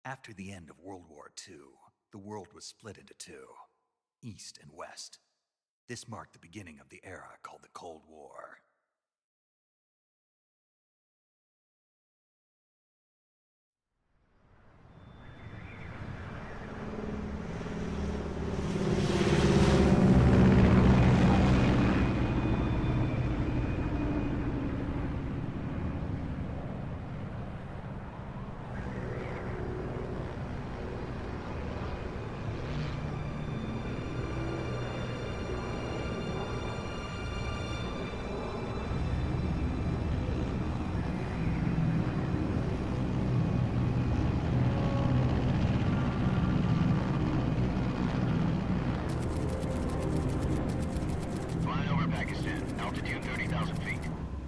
After the end of World War II, the world was split into two, East and West. This marked the beginning of the era called the Cold War.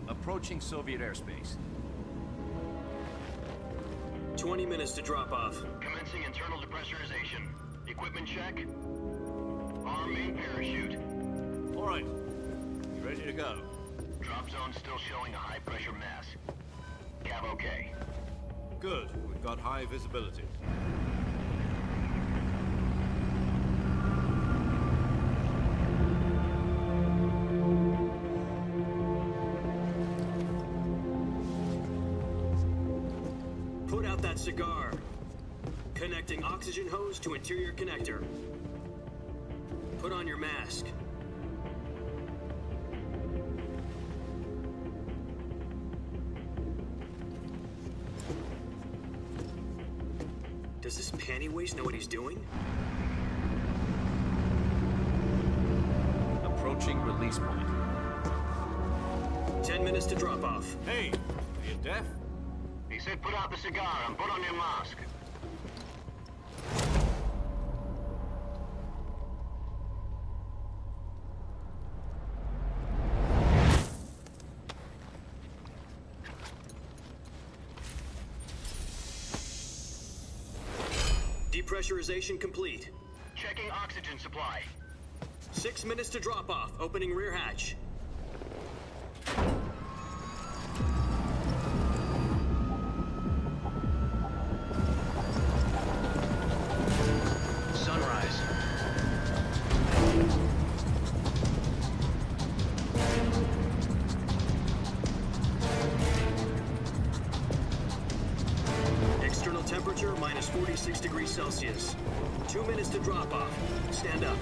Approaching Soviet airspace. 20 minutes to drop off. Commencing internal depressurization. Equipment check. Arm main parachute. All right. Ready to go. Drop zone still showing a high pressure mass. Cav okay. Good. We've got high visibility. Put out that cigar. Connecting oxygen hose to interior connector. Put on your mask. Does this panty waste know what he's doing? Approaching release point. 10 minutes to drop off. Hey, are you deaf? He said put out the cigar and put on your mask. Depressurization complete. Checking oxygen supply. 6 minutes to drop off. Opening rear hatch. Sunrise. External temperature minus 46 degrees Celsius. 2 minutes to drop off. Stand up.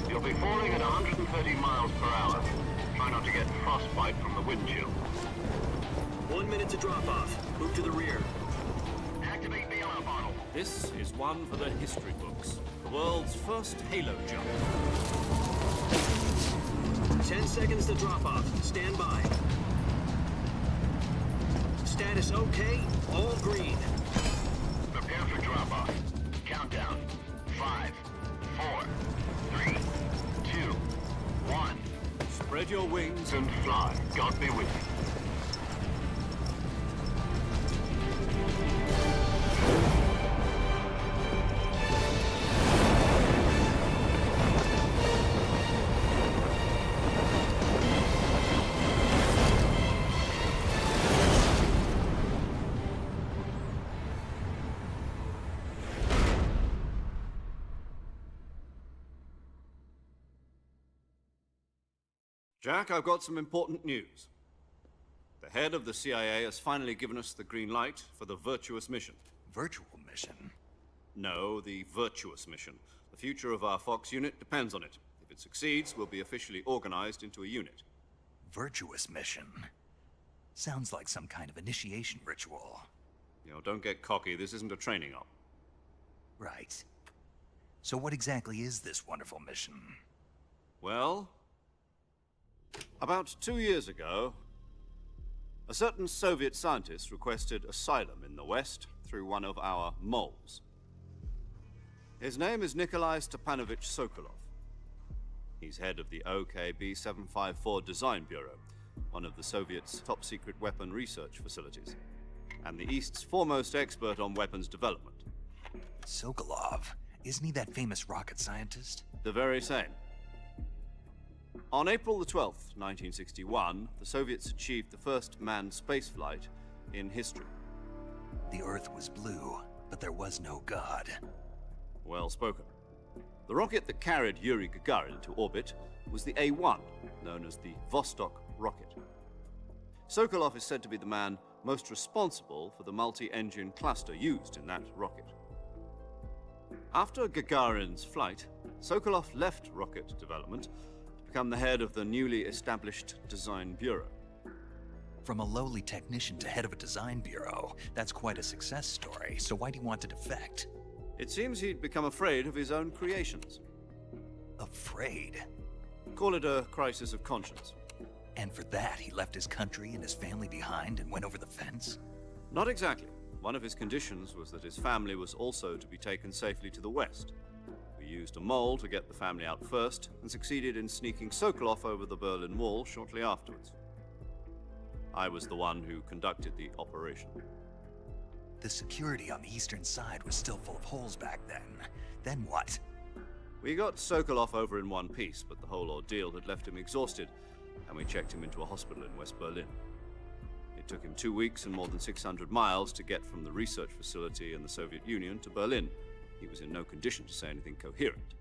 You'll be falling at 130 miles per hour. Try not to get frostbite from the wind chill. 1 minute to drop off. Move to the rear. Activate the yellow bottle. This is one for the history books. The world's first halo jump. 10 seconds to drop off. Stand by. Status okay. All green. Prepare for drop off. Countdown. 5, 4, 3, 2, 1. Spread your wings And fly. God be with you. Jack, I've got some important news. The head of the CIA has finally given us the green light for the virtuous mission. Virtual mission? No, the virtuous mission. The future of our Fox unit depends on it. If it succeeds, we'll be officially organized into a unit. Virtuous mission? Sounds like some kind of initiation ritual. You know, don't get cocky. This isn't a training op. Right. So what exactly is this wonderful mission? Well, about 2 years ago, a certain Soviet scientist requested asylum in the West through one of our moles. His name is Nikolai Stepanovich Sokolov. He's head of the OKB 754 Design Bureau, one of the Soviets' top-secret weapon research facilities, and the East's foremost expert on weapons development. Sokolov? Isn't he that famous rocket scientist? The very same. On April the 12th, 1961, the Soviets achieved the first manned spaceflight in history. The Earth was blue, but there was no God. Well spoken. The rocket that carried Yuri Gagarin into orbit was the A-1, known as the Vostok rocket. Sokolov is said to be the man most responsible for the multi-engine cluster used in that rocket. After Gagarin's flight, Sokolov left rocket development to become the head of the newly established Design Bureau. From a lowly technician to head of a design bureau, that's quite a success story, so why do you want to defect? It seems he'd become afraid of his own creations. Afraid? Call it a crisis of conscience. And for that, he left his country and his family behind and went over the fence? Not exactly. One of his conditions was that his family was also to be taken safely to the west. We used a mole to get the family out first and succeeded in sneaking Sokolov over the Berlin Wall shortly afterwards. I was the one who conducted the operation. The security on the eastern side was still full of holes back then. Then what? We got Sokolov over in one piece, but the whole ordeal had left him exhausted, and we checked him into a hospital in West Berlin. It took him 2 weeks and more than 600 miles to get from the research facility in the Soviet Union to Berlin. He was in no condition to say anything coherent.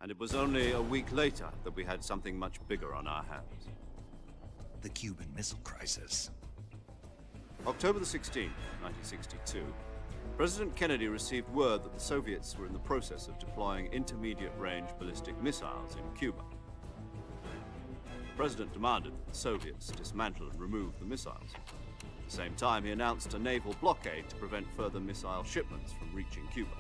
And it was only a week later that we had something much bigger on our hands. The Cuban Missile Crisis. October the 16th, 1962, President Kennedy received word that the Soviets were in the process of deploying intermediate-range ballistic missiles in Cuba. The President demanded that the Soviets dismantle and remove the missiles. At the same time, he announced a naval blockade to prevent further missile shipments from reaching Cuba.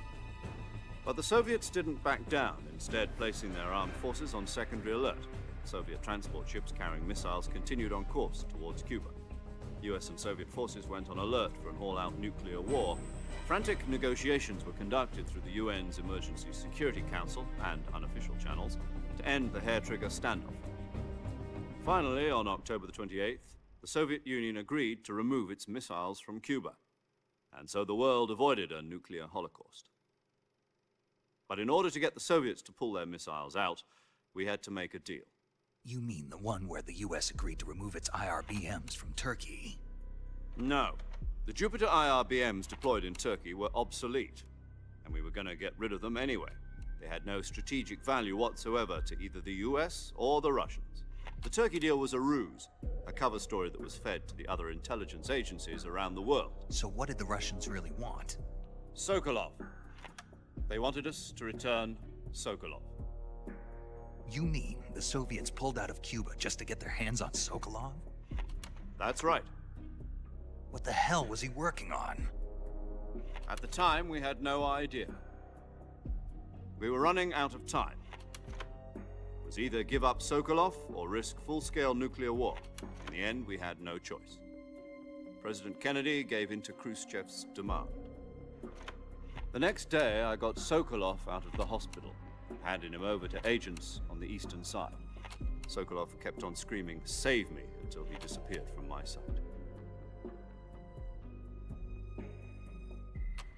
But the Soviets didn't back down, instead placing their armed forces on secondary alert. Soviet transport ships carrying missiles continued on course towards Cuba. US and Soviet forces went on alert for an all-out nuclear war. Frantic negotiations were conducted through the UN's Emergency Security Council and unofficial channels to end the hair-trigger standoff. Finally, on October the 28th, the Soviet Union agreed to remove its missiles from Cuba, and so the world avoided a nuclear holocaust. But in order to get the Soviets to pull their missiles out, we had to make a deal. You mean the one where the US agreed to remove its IRBMs from Turkey? No. The Jupiter IRBMs deployed in Turkey were obsolete, and we were going to get rid of them anyway. They had no strategic value whatsoever to either the US or the Russians. The Turkey deal was a ruse, a cover story that was fed to the other intelligence agencies around the world. So what did the Russians really want? Sokolov. They wanted us to return Sokolov. You mean the Soviets pulled out of Cuba just to get their hands on Sokolov? That's right. What the hell was he working on? At the time, we had no idea. We were running out of time. It was either give up Sokolov or risk full-scale nuclear war. In the end, we had no choice. President Kennedy gave in to Khrushchev's demand. The next day, I got Sokolov out of the hospital, handing him over to agents on the eastern side. Sokolov kept on screaming, "Save me," until he disappeared from my sight.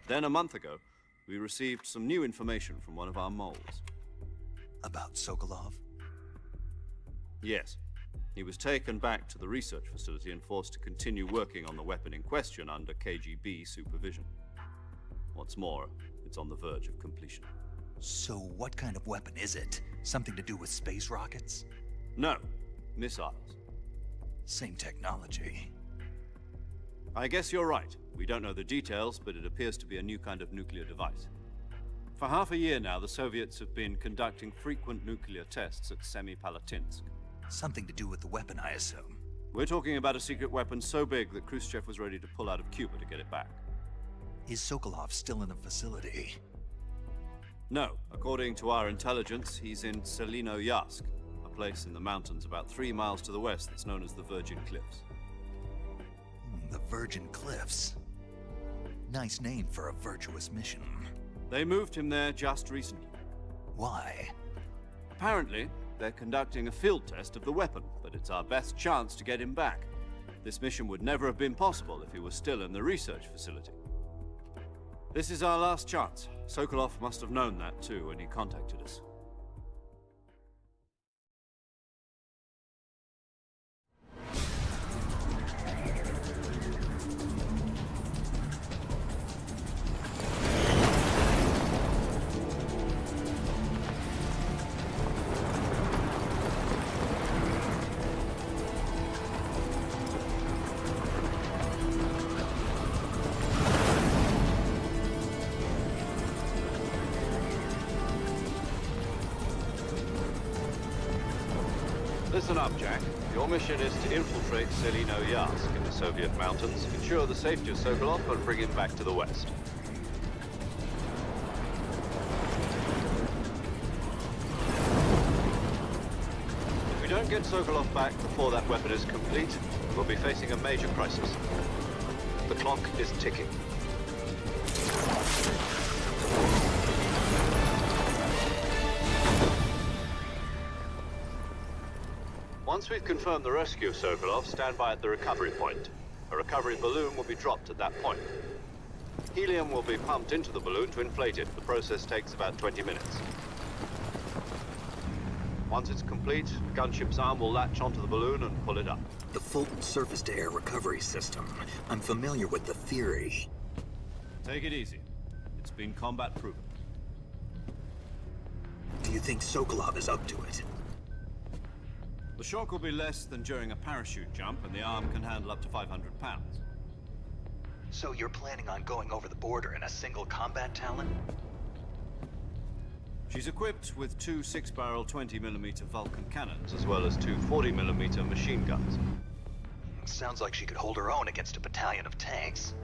Then, a month ago, we received some new information from one of our moles. About Sokolov? Yes. He was taken back to the research facility and forced to continue working on the weapon in question under KGB supervision. What's more, it's on the verge of completion. So what kind of weapon is it? Something to do with space rockets? No, missiles. Same technology. I guess you're right. We don't know the details, but it appears to be a new kind of nuclear device. For half a year now, the Soviets have been conducting frequent nuclear tests at Semipalatinsk. Something to do with the weapon, I assume. We're talking about a secret weapon so big that Khrushchev was ready to pull out of Cuba to get it back. Is Sokolov still in the facility? No. According to our intelligence, he's in Selino-Yarsk, a place in the mountains about 3 miles to the west that's known as the Virgin Cliffs. The Virgin Cliffs. Nice name for a virtuous mission. They moved him there just recently. Why? Apparently, they're conducting a field test of the weapon, but it's our best chance to get him back. This mission would never have been possible if he was still in the research facility. This is our last chance. Sokolov must have known that too when he contacted us. Listen up, Jack. Your mission is to infiltrate Selino-Yarsk in the Soviet mountains, ensure the safety of Sokolov, and bring him back to the west. If we don't get Sokolov back before that weapon is complete, we'll be facing a major crisis. The clock is ticking. Once we've confirmed the rescue of Sokolov, stand by at the recovery point. A recovery balloon will be dropped at that point. Helium will be pumped into the balloon to inflate it. The process takes about 20 minutes. Once it's complete, the gunship's arm will latch onto the balloon and pull it up. The Fulton surface-to-air recovery system. I'm familiar with the theory. Take it easy. It's been combat-proven. Do you think Sokolov is up to it? The shock will be less than during a parachute jump, and the arm can handle up to 500 pounds. So you're planning on going over the border in a single combat Talon? She's equipped with two 6-barrel 20mm Vulcan cannons, as well as two 40mm machine guns. Sounds like she could hold her own against a battalion of tanks.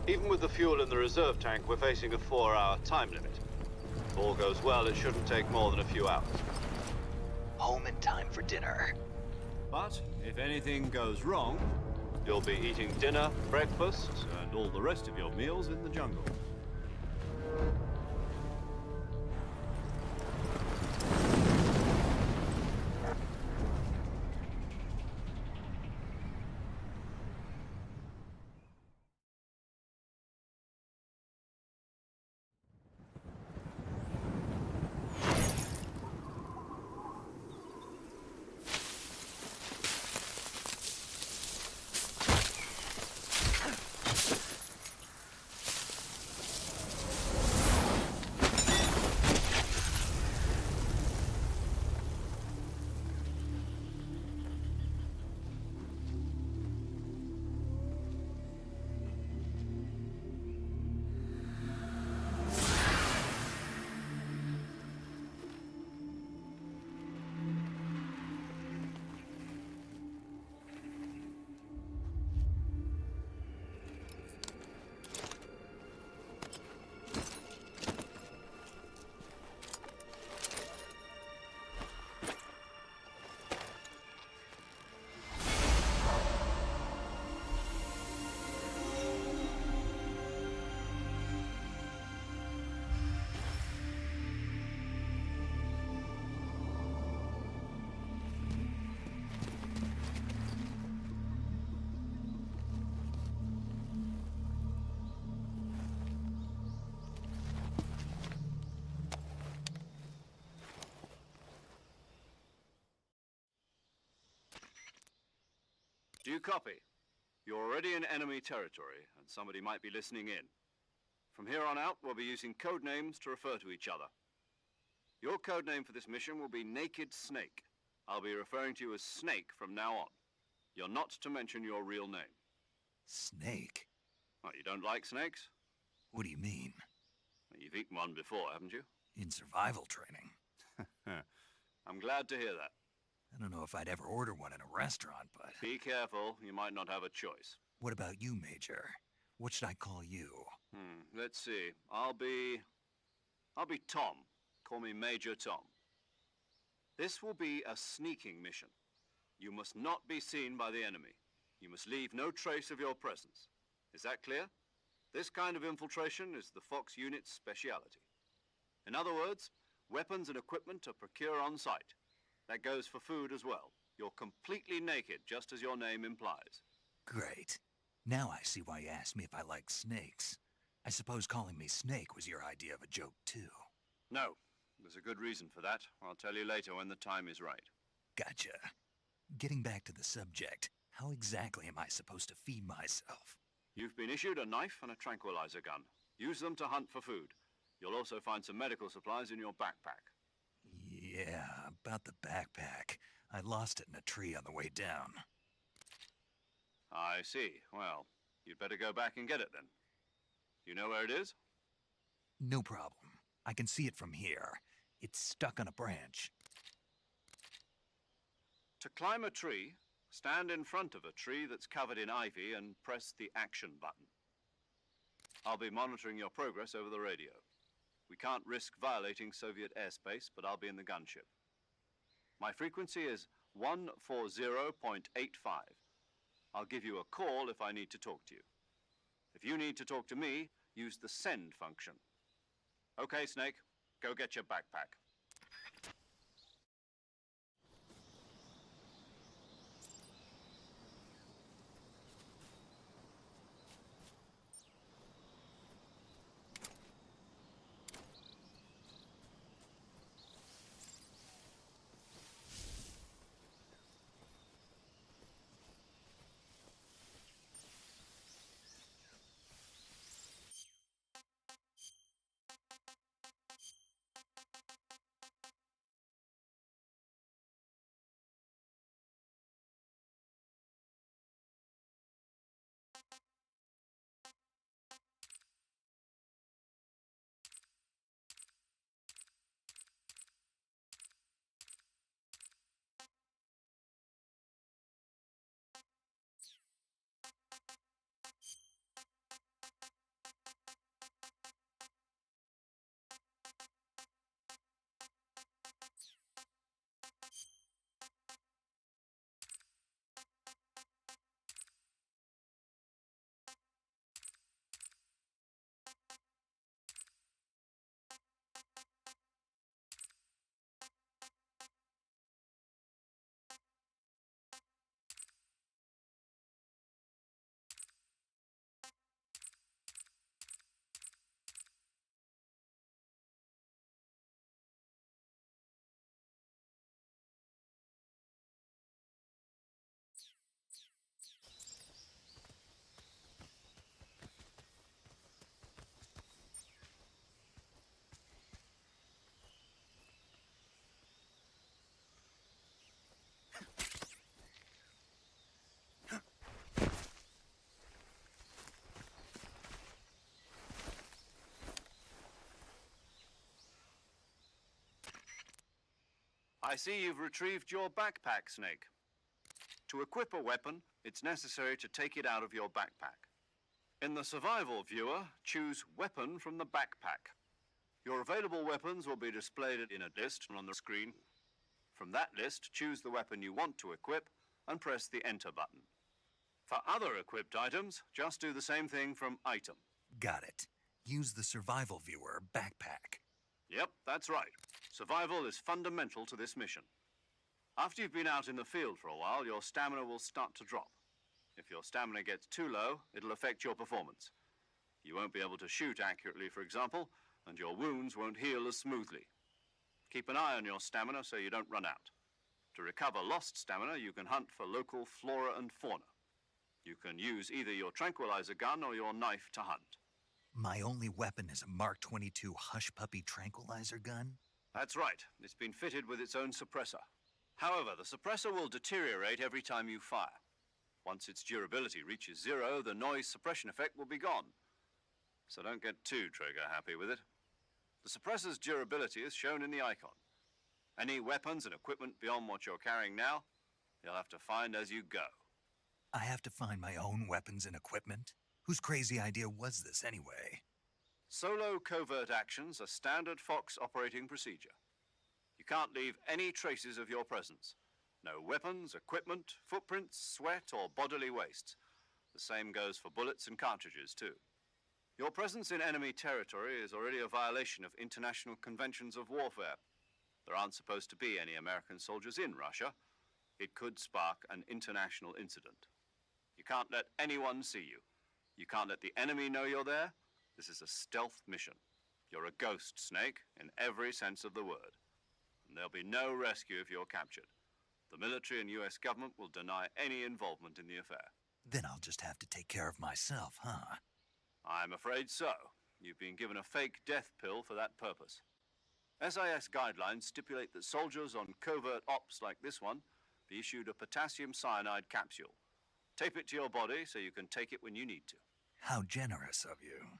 Even with the fuel in the reserve tank, we're facing a 4-hour time limit. If all goes well, it shouldn't take more than a few hours. Home in time for dinner. But if anything goes wrong, you'll be eating dinner, breakfast, and all the rest of your meals in the jungle. Do you copy? You're already in enemy territory, and somebody might be listening in. From here on out, we'll be using code names to refer to each other. Your code name for this mission will be Naked Snake. I'll be referring to you as Snake from now on. You're not to mention your real name. Snake? Oh, you don't like snakes? What do you mean? Well, you've eaten one before, haven't you? In survival training. I'm glad to hear that. I don't know if I'd ever order one in a restaurant, but... Be careful, you might not have a choice. What about you, Major? What should I call you? Let's see. I'll be Tom. Call me Major Tom. This will be a sneaking mission. You must not be seen by the enemy. You must leave no trace of your presence. Is that clear? This kind of infiltration is the Fox unit's speciality. In other words, weapons and equipment are procured on site. That goes for food as well. You're completely naked, just as your name implies. Great. Now I see why you asked me if I like snakes. I suppose calling me Snake was your idea of a joke, too. No, there's a good reason for that. I'll tell you later when the time is right. Gotcha. Getting back to the subject, how exactly am I supposed to feed myself? You've been issued a knife and a tranquilizer gun. Use them to hunt for food. You'll also find some medical supplies in your backpack. Yeah, about the backpack. I lost it in a tree on the way down. I see. Well, you'd better go back and get it then. You know where it is? No problem. I can see it from here. It's stuck on a branch. To climb a tree, stand in front of a tree that's covered in ivy and press the action button. I'll be monitoring your progress over the radio. We can't risk violating Soviet airspace, but I'll be in the gunship. My frequency is 140.85. I'll give you a call if I need to talk to you. If you need to talk to me, use the send function. Okay, Snake, go get your backpack. I see you've retrieved your backpack, Snake. To equip a weapon, it's necessary to take it out of your backpack. In the survival viewer, choose Weapon from the backpack. Your available weapons will be displayed in a list on the screen. From that list, choose the weapon you want to equip and press the Enter button. For other equipped items, just do the same thing from Item. Got it. Use the survival viewer backpack. Yep, that's right. Survival is fundamental to this mission. After you've been out in the field for a while, your stamina will start to drop. If your stamina gets too low, it'll affect your performance. You won't be able to shoot accurately, for example, and your wounds won't heal as smoothly. Keep an eye on your stamina so you don't run out. To recover lost stamina, you can hunt for local flora and fauna. You can use either your tranquilizer gun or your knife to hunt. My only weapon is a Mark 22 Hush Puppy tranquilizer gun? That's right. It's been fitted with its own suppressor. However, the suppressor will deteriorate every time you fire. Once its durability reaches 0, the noise suppression effect will be gone. So don't get too trigger happy with it. The suppressor's durability is shown in the icon. Any weapons and equipment beyond what you're carrying now, you'll have to find as you go. I have to find my own weapons and equipment? Whose crazy idea was this anyway? Solo covert actions are standard Fox operating procedure. You can't leave any traces of your presence. No weapons, equipment, footprints, sweat, or bodily waste. The same goes for bullets and cartridges, too. Your presence in enemy territory is already a violation of international conventions of warfare. There aren't supposed to be any American soldiers in Russia. It could spark an international incident. You can't let anyone see you. You can't let the enemy know you're there. This is a stealth mission. You're a ghost, Snake, in every sense of the word. And there'll be no rescue if you're captured. The military and US government will deny any involvement in the affair. Then I'll just have to take care of myself, huh? I'm afraid so. You've been given a fake death pill for that purpose. SIS guidelines stipulate that soldiers on covert ops like this one be issued a potassium cyanide capsule. Tape it to your body so you can take it when you need to. How generous of you.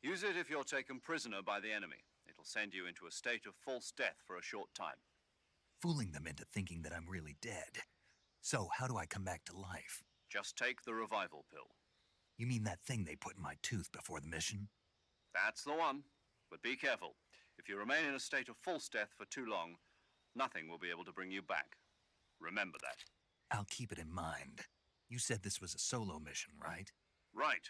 Use it if you're taken prisoner by the enemy. It'll send you into a state of false death for a short time. fooling them into thinking that I'm really dead. So, how do I come back to life? Just take the revival pill. You mean that thing they put in my tooth before the mission? That's the one. But be careful. If you remain in a state of false death for too long, nothing will be able to bring you back. Remember that. I'll keep it in mind. You said this was a solo mission, right? Right.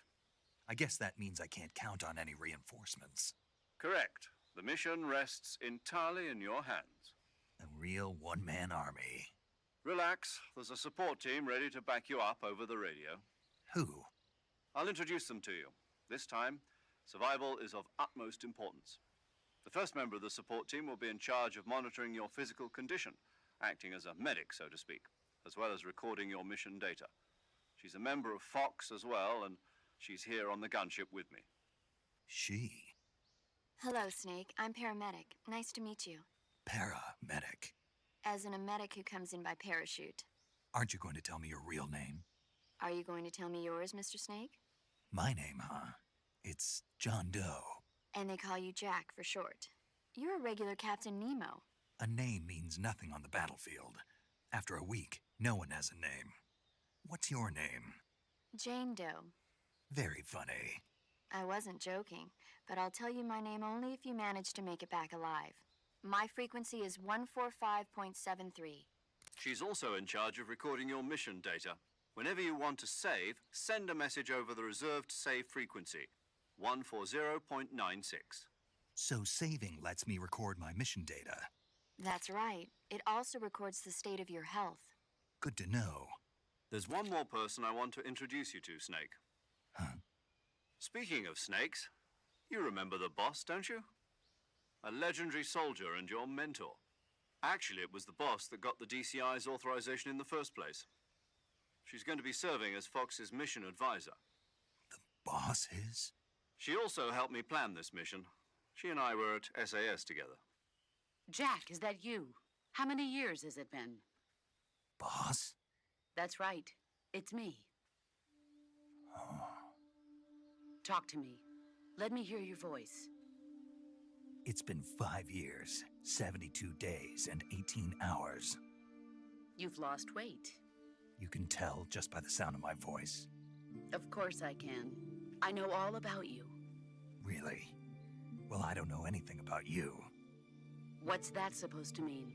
I guess that means I can't count on any reinforcements. Correct. The mission rests entirely in your hands. A real one-man army. Relax. There's a support team ready to back you up over the radio. Who? I'll introduce them to you. This time, survival is of utmost importance. The first member of the support team will be in charge of monitoring your physical condition, acting as a medic, so to speak, as well as recording your mission data. She's a member of Fox as well, and she's here on the gunship with me. She? Hello, Snake. I'm paramedic. Nice to meet you. Paramedic. As in a medic who comes in by parachute. Aren't you going to tell me your real name? Are you going to tell me yours, Mr. Snake? My name, huh? It's John Doe. And they call you Jack for short. You're a regular Captain Nemo. A name means nothing on the battlefield. After a week, no one has a name. What's your name? Jane Doe. Very funny. I wasn't joking, but I'll tell you my name only if you manage to make it back alive. My frequency is 145.73. She's also in charge of recording your mission data. Whenever you want to save, send a message over the reserved save frequency, 140.96. So saving lets me record my mission data. That's right. It also records the state of your health. Good to know. There's one more person I want to introduce you to, Snake. Huh? Speaking of snakes, you remember the boss, don't you? A legendary soldier and your mentor. Actually, it was the boss that got the DCI's authorization in the first place. She's going to be serving as Fox's mission advisor. The boss is? She also helped me plan this mission. She and I were at SAS together. Jack, is that you? How many years has it been? Boss? That's right. It's me. Talk to me. Let me hear your voice. It's been 5 years, 72 days, and 18 hours. You've lost weight. You can tell just by the sound of my voice. Of course I can. I know all about you. Really? Well, I don't know anything about you. What's that supposed to mean?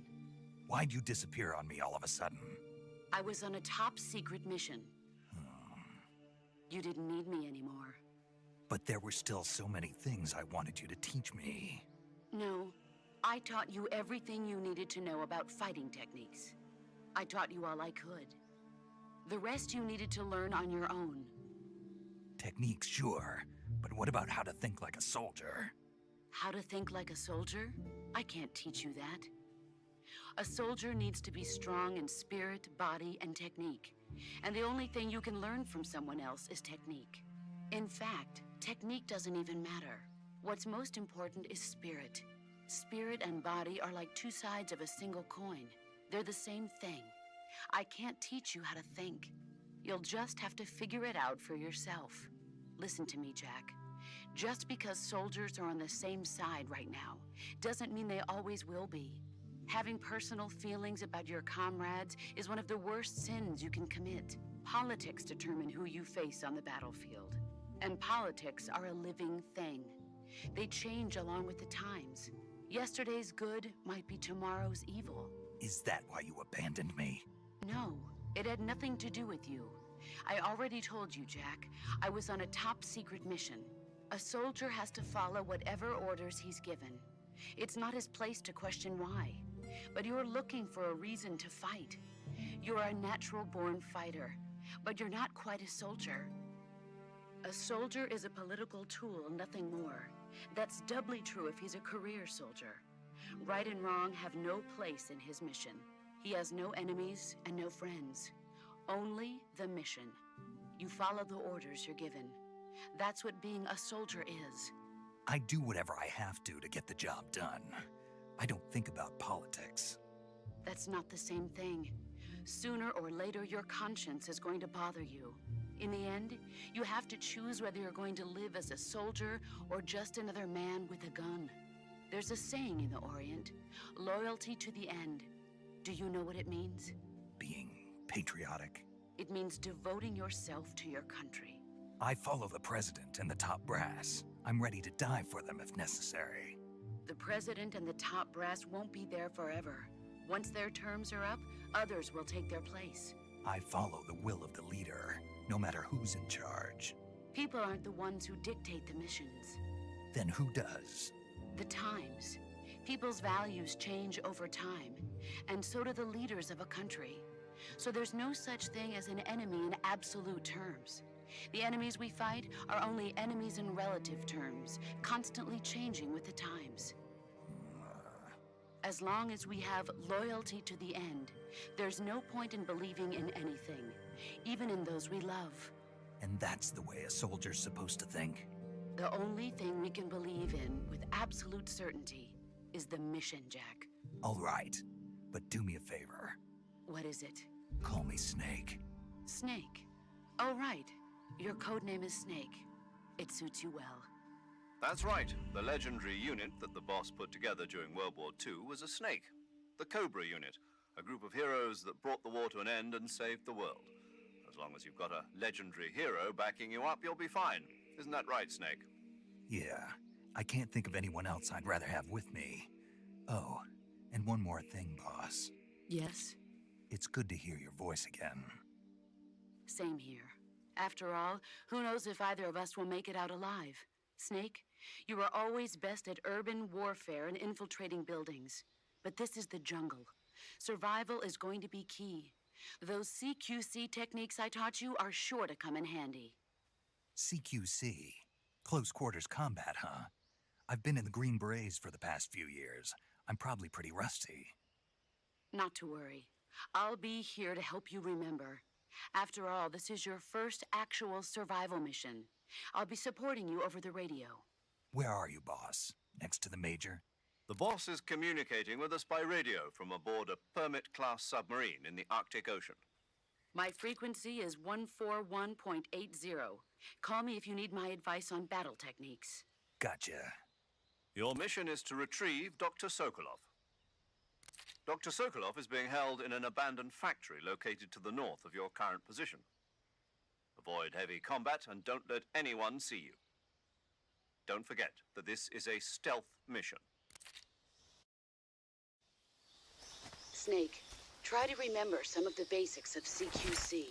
Why'd you disappear on me all of a sudden? I was on a top-secret mission. You didn't need me anymore. But there were still so many things I wanted you to teach me. No, I taught you everything you needed to know about fighting techniques. I taught you all I could. The rest you needed to learn on your own. Techniques, sure. But what about how to think like a soldier? How to think like a soldier? I can't teach you that. A soldier needs to be strong in spirit, body, and technique. And the only thing you can learn from someone else is technique. In fact, technique doesn't even matter. What's most important is spirit. Spirit and body are like two sides of a single coin. They're the same thing. I can't teach you how to think. You'll just have to figure it out for yourself. Listen to me, Jack. Just because soldiers are on the same side right now doesn't mean they always will be. Having personal feelings about your comrades is one of the worst sins you can commit. Politics determine who you face on the battlefield. And politics are a living thing. They change along with the times. Yesterday's good might be tomorrow's evil. Is that why you abandoned me? No, it had nothing to do with you. I already told you, Jack. I was on a top-secret mission. A soldier has to follow whatever orders he's given. It's not his place to question why. But you're looking for a reason to fight. You're a natural-born fighter, but you're not quite a soldier. A soldier is a political tool, nothing more. That's doubly true if he's a career soldier. Right and wrong have no place in his mission. He has no enemies and no friends. Only the mission. You follow the orders you're given. That's what being a soldier is. I do whatever I have to get the job done. I don't think about politics. That's not the same thing. Sooner or later, your conscience is going to bother you. In the end, you have to choose whether you're going to live as a soldier or just another man with a gun. There's a saying in the Orient, loyalty to the end. Do you know what it means? Being patriotic. It means devoting yourself to your country. I follow the president and the top brass. I'm ready to die for them if necessary. The president and the top brass won't be there forever. Once their terms are up, others will take their place. I follow the will of the leader, no matter who's in charge. People aren't the ones who dictate the missions. Then who does? The times. People's values change over time, and so do the leaders of a country. So there's no such thing as an enemy in absolute terms. The enemies we fight are only enemies in relative terms, constantly changing with the times. As long as we have loyalty to the end, there's no point in believing in anything, even in those we love. And that's the way a soldier's supposed to think? The only thing we can believe in with absolute certainty is the mission, Jack. All right, but do me a favor. What is it? Call me Snake. Snake. Oh, right. Your codename is Snake. It suits you well. That's right. The legendary unit that the boss put together during World War II was a snake. The Cobra unit, a group of heroes that brought the war to an end and saved the world. As long as you've got a legendary hero backing you up, you'll be fine. Isn't that right, Snake? Yeah, I can't think of anyone else I'd rather have with me. Oh, and one more thing, boss. Yes? It's good to hear your voice again. Same here. After all, who knows if either of us will make it out alive? Snake, you are always best at urban warfare and infiltrating buildings. But this is the jungle. Survival is going to be key. Those CQC techniques I taught you are sure to come in handy. CQC? Close quarters combat, huh? I've been in the Green Berets for the past few years. I'm probably pretty rusty. Not to worry. I'll be here to help you remember. After all, this is your first actual survival mission. I'll be supporting you over the radio. Where are you, boss? Next to the Major? The boss is communicating with us by radio from aboard a Permit-class submarine in the Arctic Ocean. My frequency is 141.80. Call me if you need my advice on battle techniques. Gotcha. Your mission is to retrieve Dr. Sokolov. Dr. Sokolov is being held in an abandoned factory located to the north of your current position. Avoid heavy combat and don't let anyone see you. Don't forget that this is a stealth mission. Snake, try to remember some of the basics of CQC.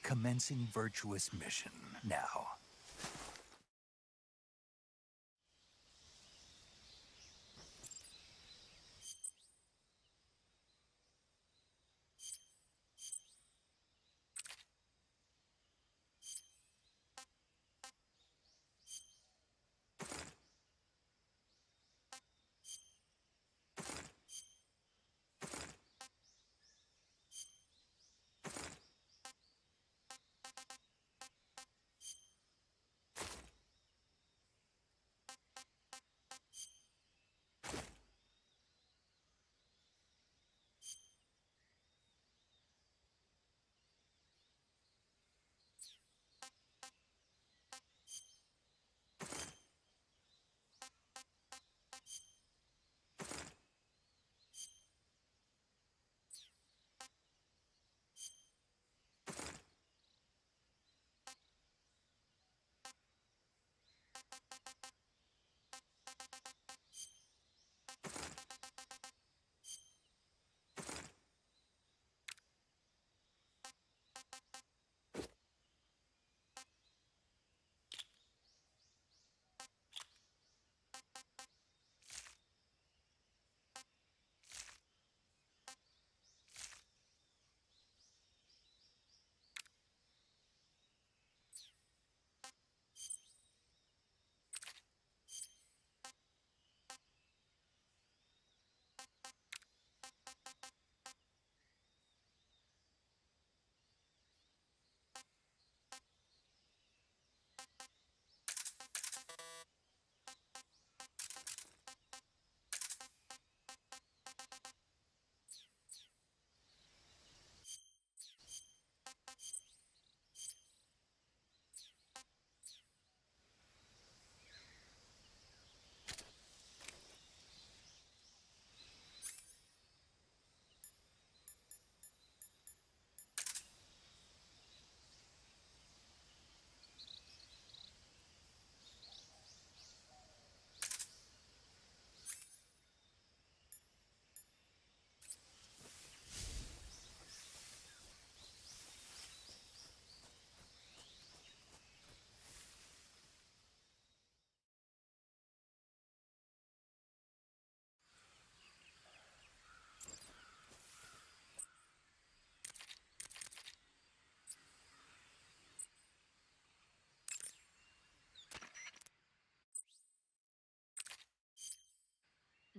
Commencing virtuous mission now.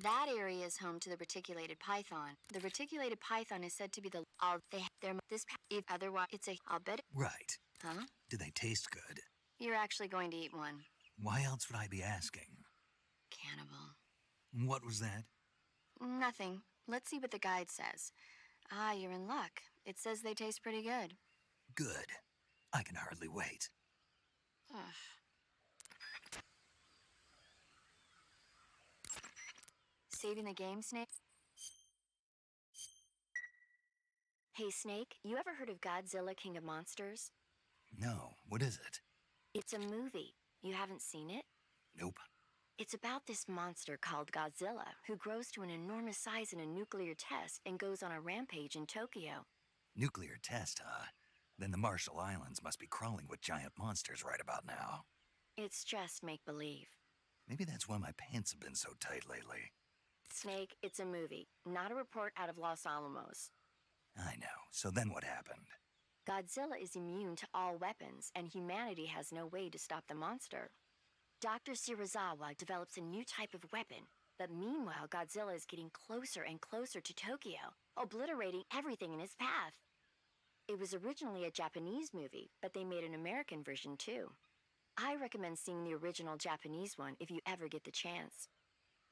That area is home to the reticulated python. The reticulated python is said to be the if otherwise it's a I'll bet. Right. Huh? Do they taste good? You're actually going to eat one. Why else would I be asking? Cannibal. What was that? Nothing. Let's see what the guide says. Ah, you're in luck. It says they taste pretty good. Good. I can hardly wait. Ugh. Saving the game, Snake? Hey, Snake, you ever heard of Godzilla, King of Monsters? No, what is it? It's a movie. You haven't seen it? Nope. It's about this monster called Godzilla, who grows to an enormous size in a nuclear test and goes on a rampage in Tokyo. Nuclear test, huh? Then the Marshall Islands must be crawling with giant monsters right about now. It's just make-believe. Maybe that's why my pants have been so tight lately. Snake, it's a movie, not a report out of Los Alamos. I know. So then what happened? Godzilla is immune to all weapons, and humanity has no way to stop the monster. Dr. Shirazawa develops a new type of weapon, but meanwhile Godzilla is getting closer and closer to Tokyo, obliterating everything in his path. It was originally a Japanese movie, but they made an American version too. I recommend seeing the original Japanese one if you ever get the chance.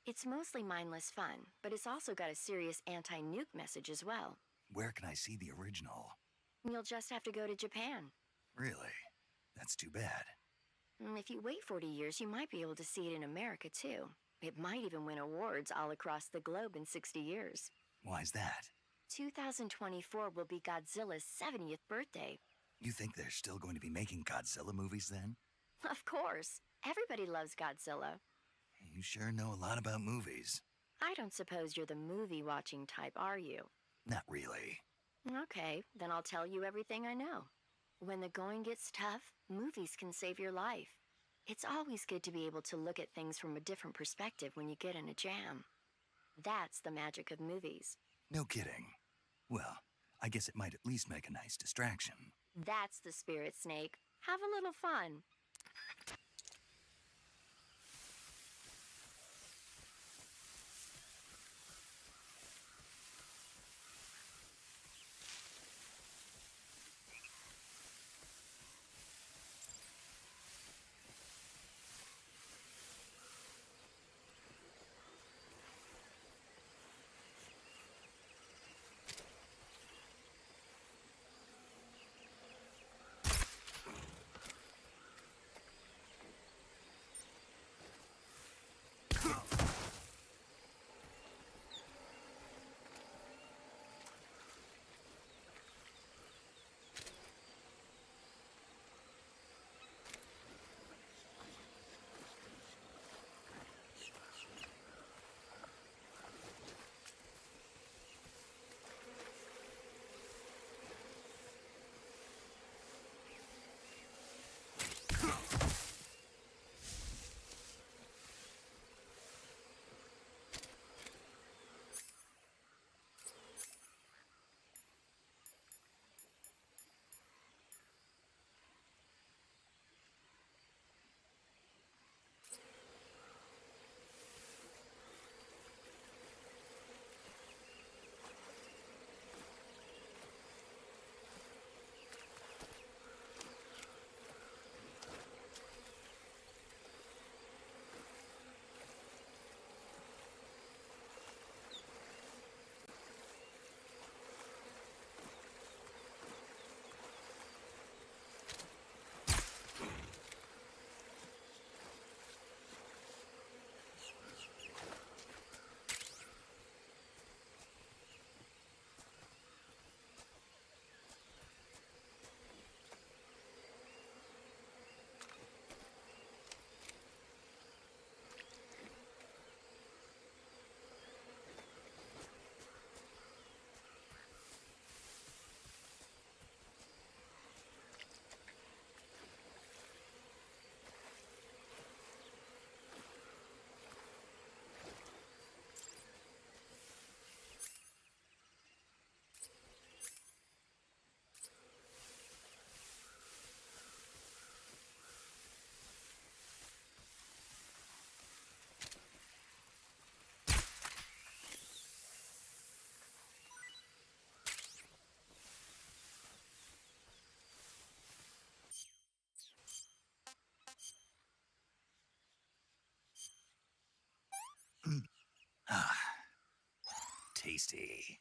It's mostly mindless fun, but it's also got a serious anti-nuke message as well. Where can I see the original? You'll just have to go to Japan. Really? That's too bad. If you wait 40 years, you might be able to see it in America too. It might even win awards all across the globe in 60 years. Why's that? 2024 will be Godzilla's 70th birthday. You think they're still going to be making Godzilla movies then? Of course. Everybody loves Godzilla. You sure know a lot about movies. I don't suppose you're the movie-watching type, are you? Not really. Okay, then I'll tell you everything I know. When the going gets tough, movies can save your life. It's always good to be able to look at things from a different perspective when you get in a jam. That's the magic of movies. No kidding. Well, I guess it might at least make a nice distraction. That's the spirit, Snake. Have a little fun. tasty.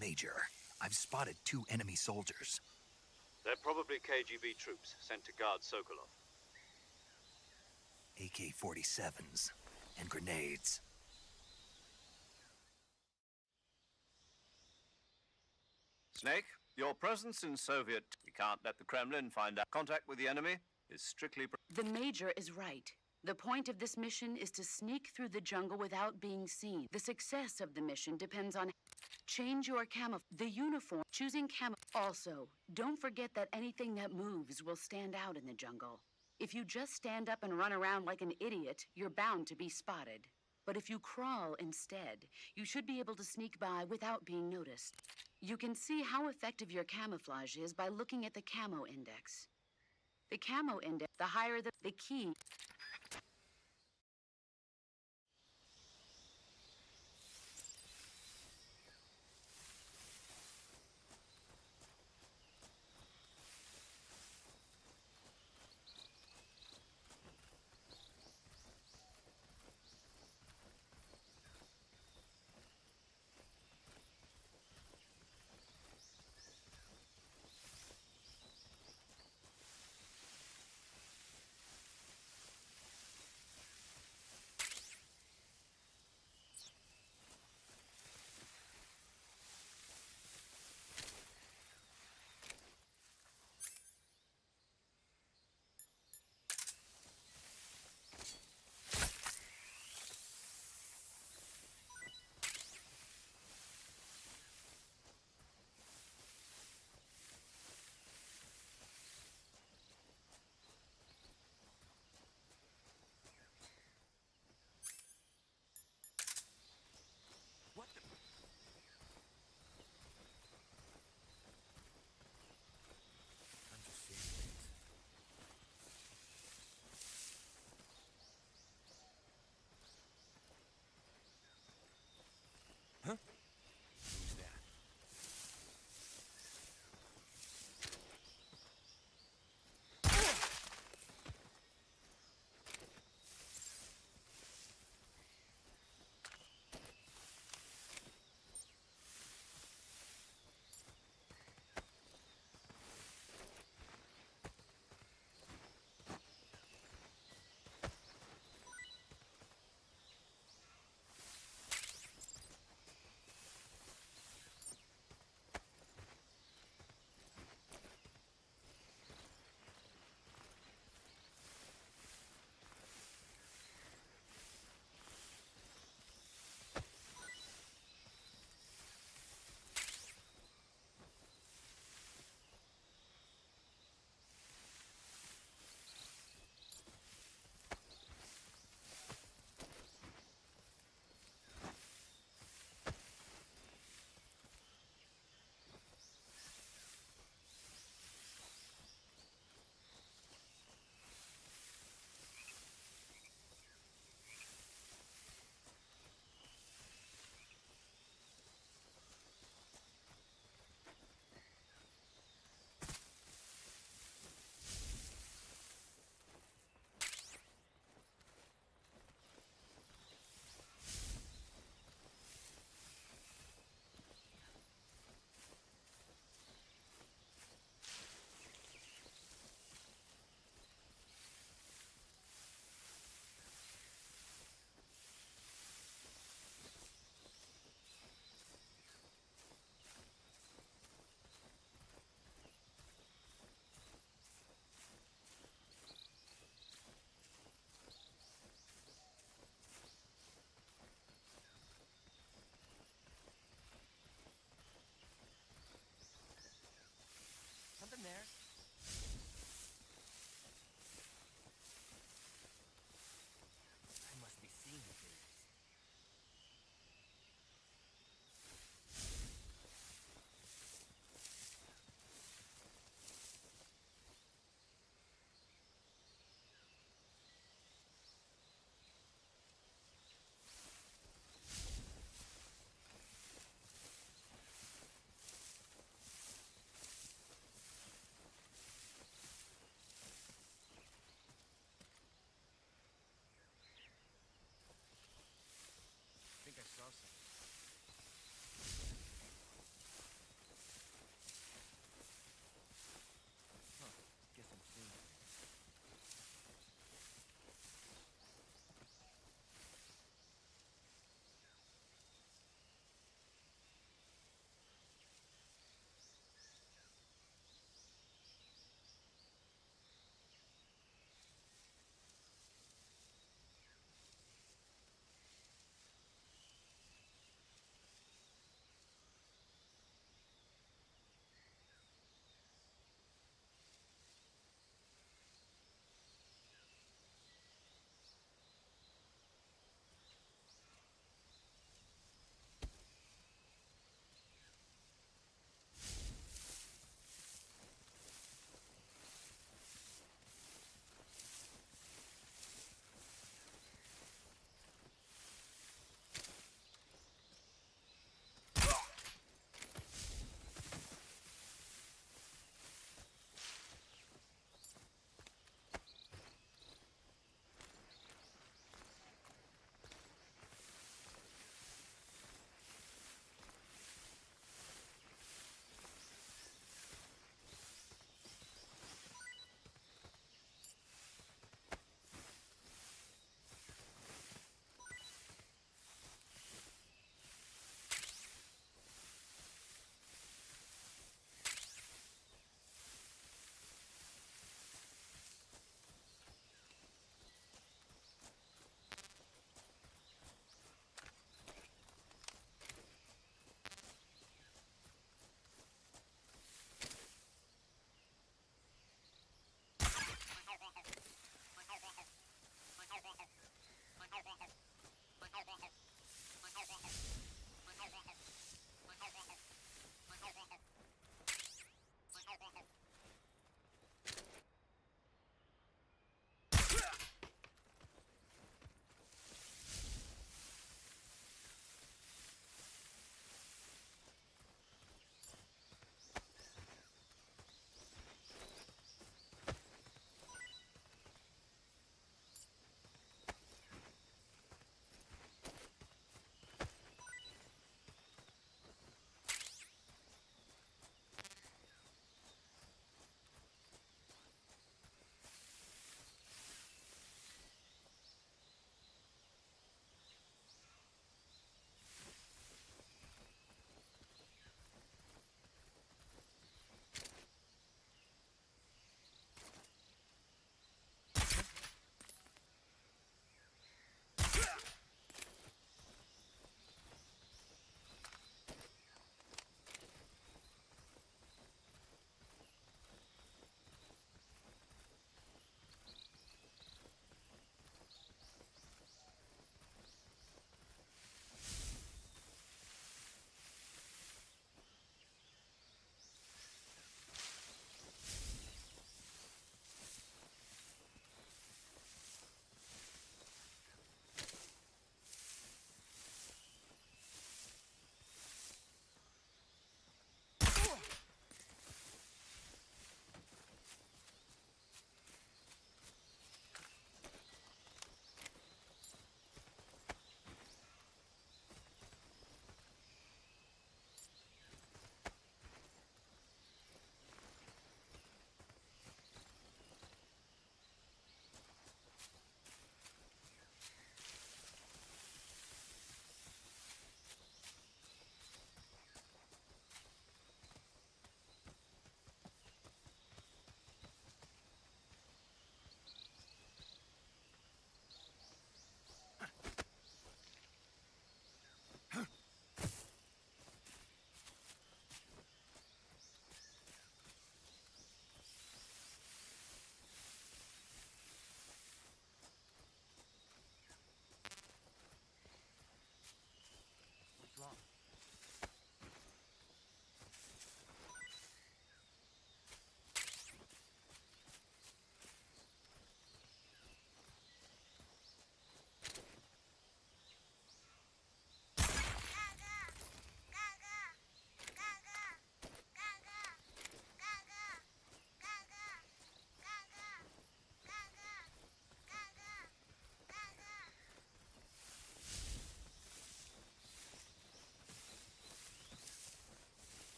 Major, I've spotted 2 enemy soldiers. They're probably KGB troops sent to guard Sokolov. AK-47s and grenades. Snake, your presence in Soviet... We can't let the Kremlin find out. Contact with the enemy is strictly... The Major is right. The point of this mission is to sneak through the jungle without being seen. The success of the mission depends on... Change your the uniform, choosing camo. Also, don't forget that anything that moves will stand out in the jungle. If you just stand up and run around like an idiot, you're bound to be spotted. But if you crawl instead, you should be able to sneak by without being noticed. You can see how effective your camouflage is by looking at the camo index. The camo index, the higher the key.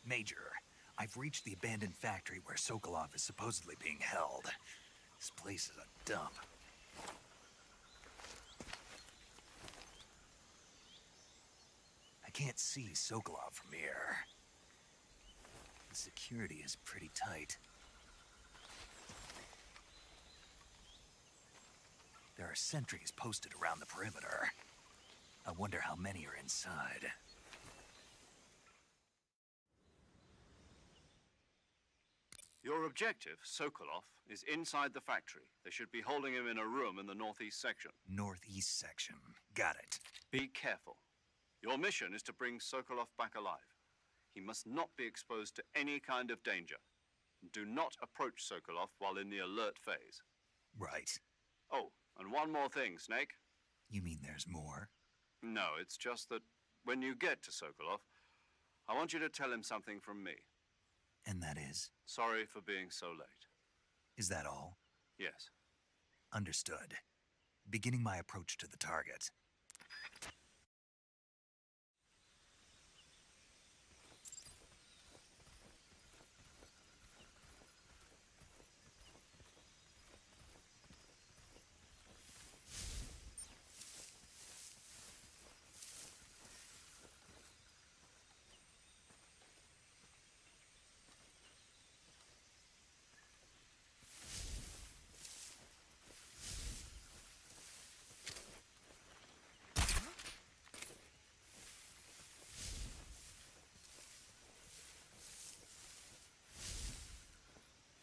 Major, I've reached the abandoned factory where Sokolov is supposedly being held. This place is a dump. I can't see Sokolov from here. The security is pretty tight. There are sentries posted around the perimeter. I wonder how many are inside. Your objective, Sokolov, is inside the factory. They should be holding him in a room in the northeast section. Northeast section. Got it. Be careful. Your mission is to bring Sokolov back alive. He must not be exposed to any kind of danger. Do not approach Sokolov while in the alert phase. Right. Oh, and one more thing, Snake. You mean there's more? No, it's just that when you get to Sokolov, I want you to tell him something from me. And that is? Sorry for being so late. Is that all? Yes. Understood. Beginning my approach to the target.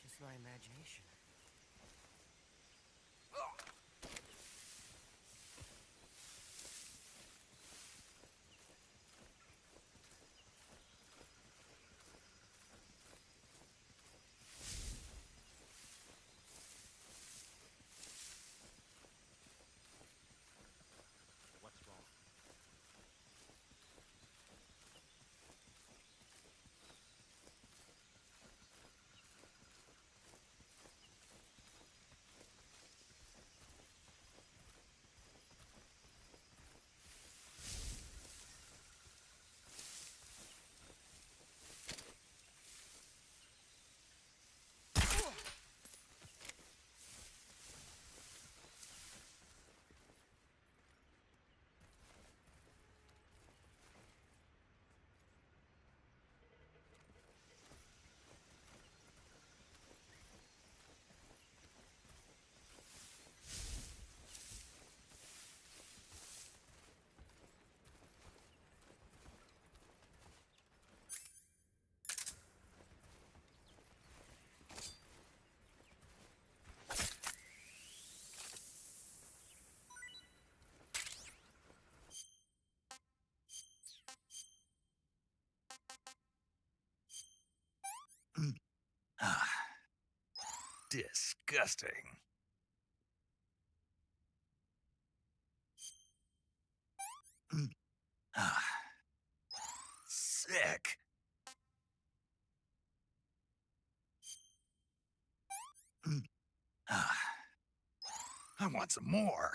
Just my imagination. What's wrong? Ah. Disgusting. Ah. Sick. Ah. I want some more.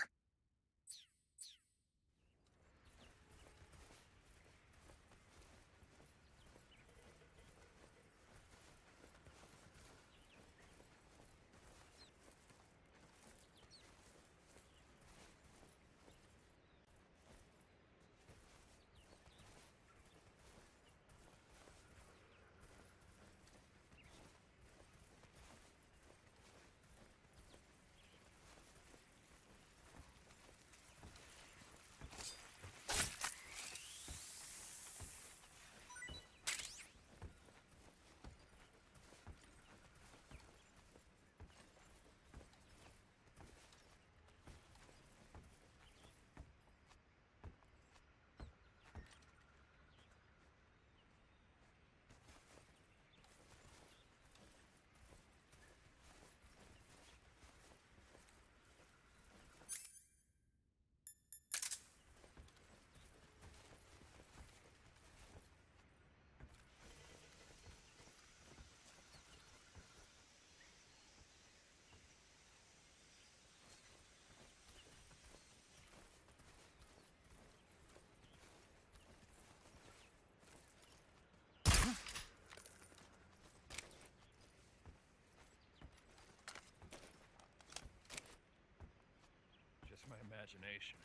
imagination.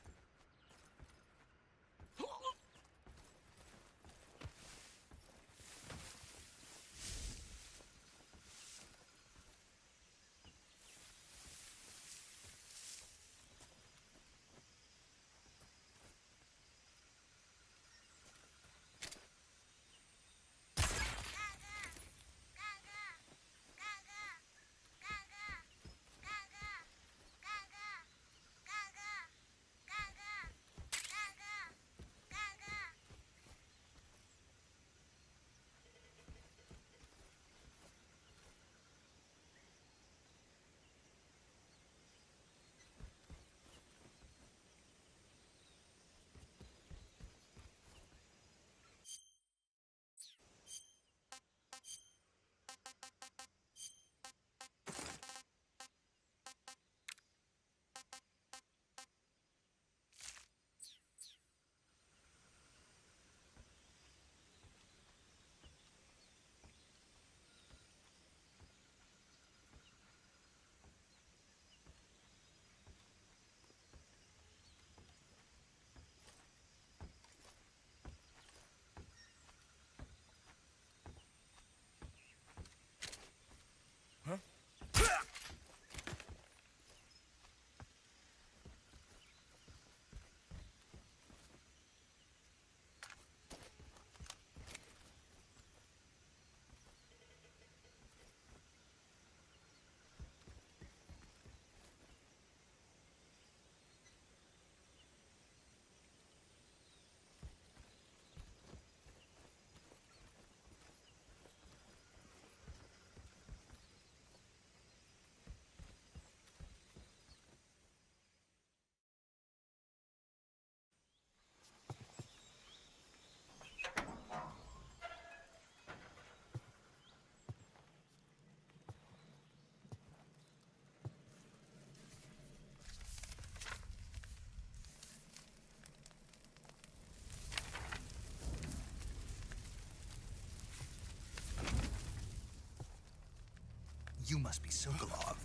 You must be Sokolov.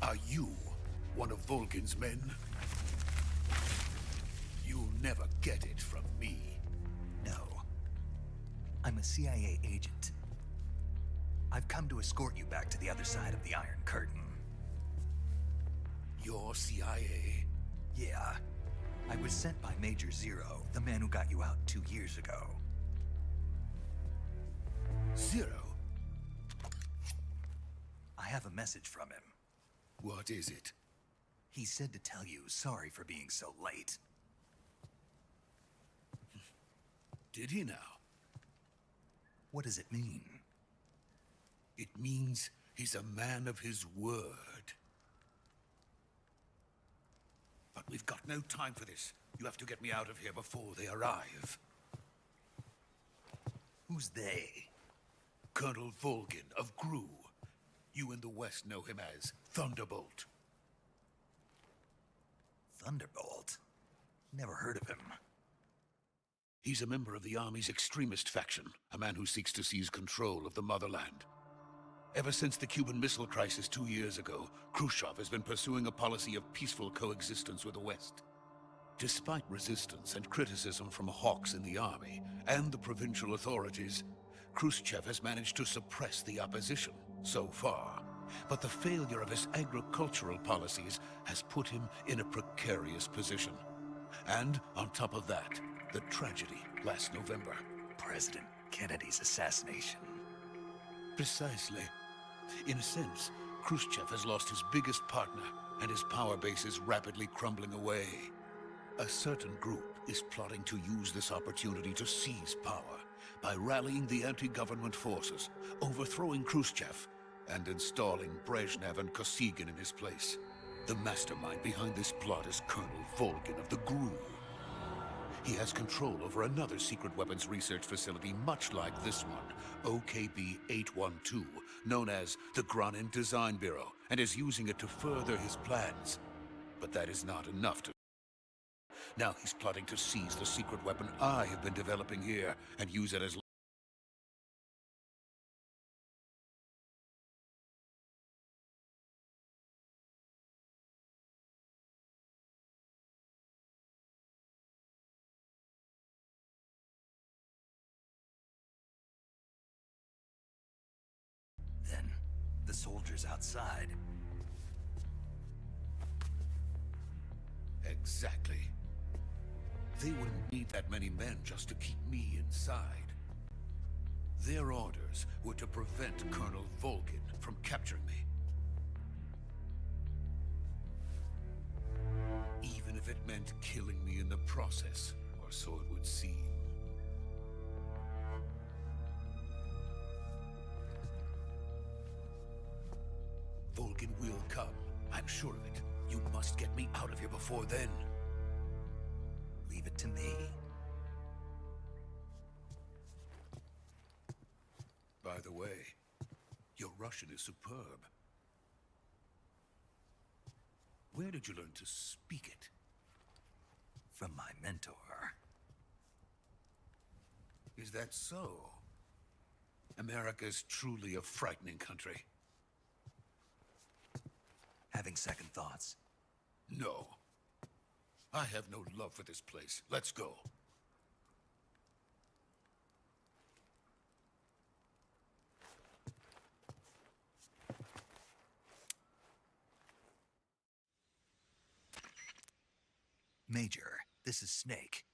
Are you one of Volgin's men? You'll never get it from me. No. I'm a CIA agent. I've come to escort you back to the other side of the Iron Curtain. You're CIA? Yeah. I was sent by Major Zero, the man who got you out 2 years ago. Zero? I have a message from him. What is it? He said to tell you sorry for being so late. Did he now? What does it mean? It means he's a man of his word. But we've got no time for this. You have to get me out of here before they arrive. Who's they? Colonel Volgin of Gru. You in the West know him as Thunderbolt. Thunderbolt? Never heard of him. He's a member of the Army's extremist faction, a man who seeks to seize control of the motherland. Ever since the Cuban Missile Crisis 2 years ago, Khrushchev has been pursuing a policy of peaceful coexistence with the West. Despite resistance and criticism from hawks in the army and the provincial authorities, Khrushchev has managed to suppress the opposition so far. But the failure of his agricultural policies has put him in a precarious position. And on top of that, the tragedy last November. President Kennedy's assassination. Precisely. In a sense, Khrushchev has lost his biggest partner, and his power base is rapidly crumbling away. A certain group is plotting to use this opportunity to seize power by rallying the anti-government forces, overthrowing Khrushchev, and installing Brezhnev and Kosygin in his place. The mastermind behind this plot is Colonel Volgin of the GRU. He has control over another secret weapons research facility much like this one, OKB-812, known as the Granin Design Bureau, and is using it to further his plans. But that is not enough to... Now he's plotting to seize the secret weapon I have been developing here and use it as soldiers outside. Exactly. They wouldn't need that many men just to keep me inside. Their orders were to prevent Colonel Volgin from capturing me. Even if it meant killing me in the process, or so it would seem. Volgin will come. I'm sure of it. You must get me out of here before then. Leave it to me. By the way, your Russian is superb. Where did you learn to speak it? From my mentor. Is that so? America's truly a frightening country. Having second thoughts. No. I have no love for this place. Let's go. Major, this is Snake.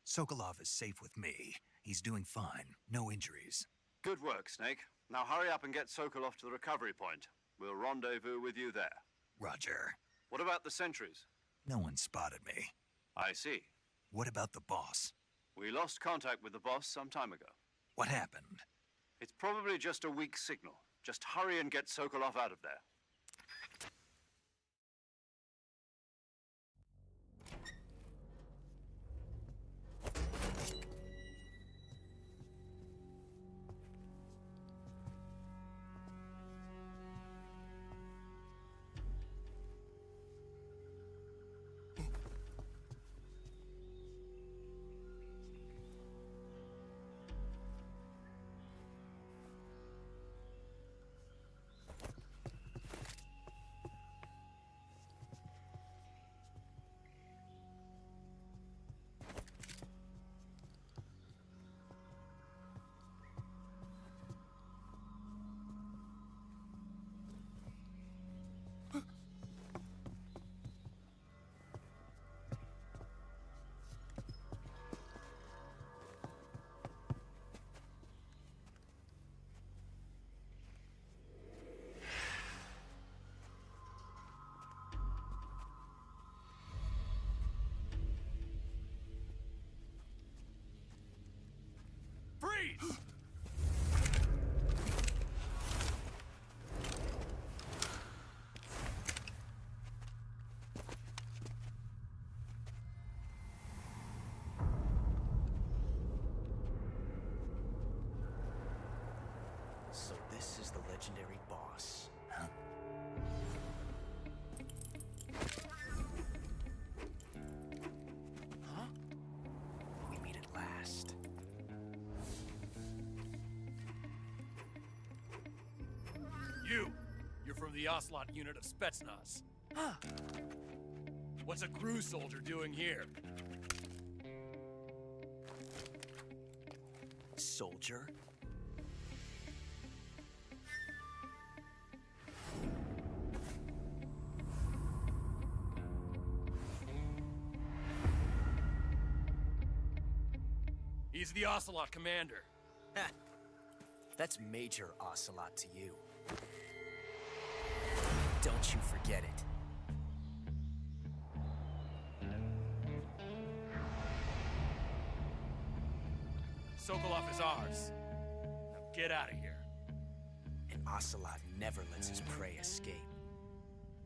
Sokolov is safe with me. He's doing fine. No injuries. Good work, Snake. Now hurry up and get Sokolov to the recovery point. We'll rendezvous with you there. Roger. What about the sentries? No one spotted me. I see. What about the boss? We lost contact with the boss some time ago. What happened? It's probably just a weak signal. Just hurry and get Sokolov out of there. Freeze! So this is the legendary boss. Huh? Huh? We meet at last. You're from the Ocelot unit of Spetsnaz. Huh. What's a crew soldier doing here? Soldier? He's the Ocelot commander. Ha! That's Major Ocelot to you. Don't you forget it. Sokolov is ours. Now get out of here. And Ocelot never lets his prey escape.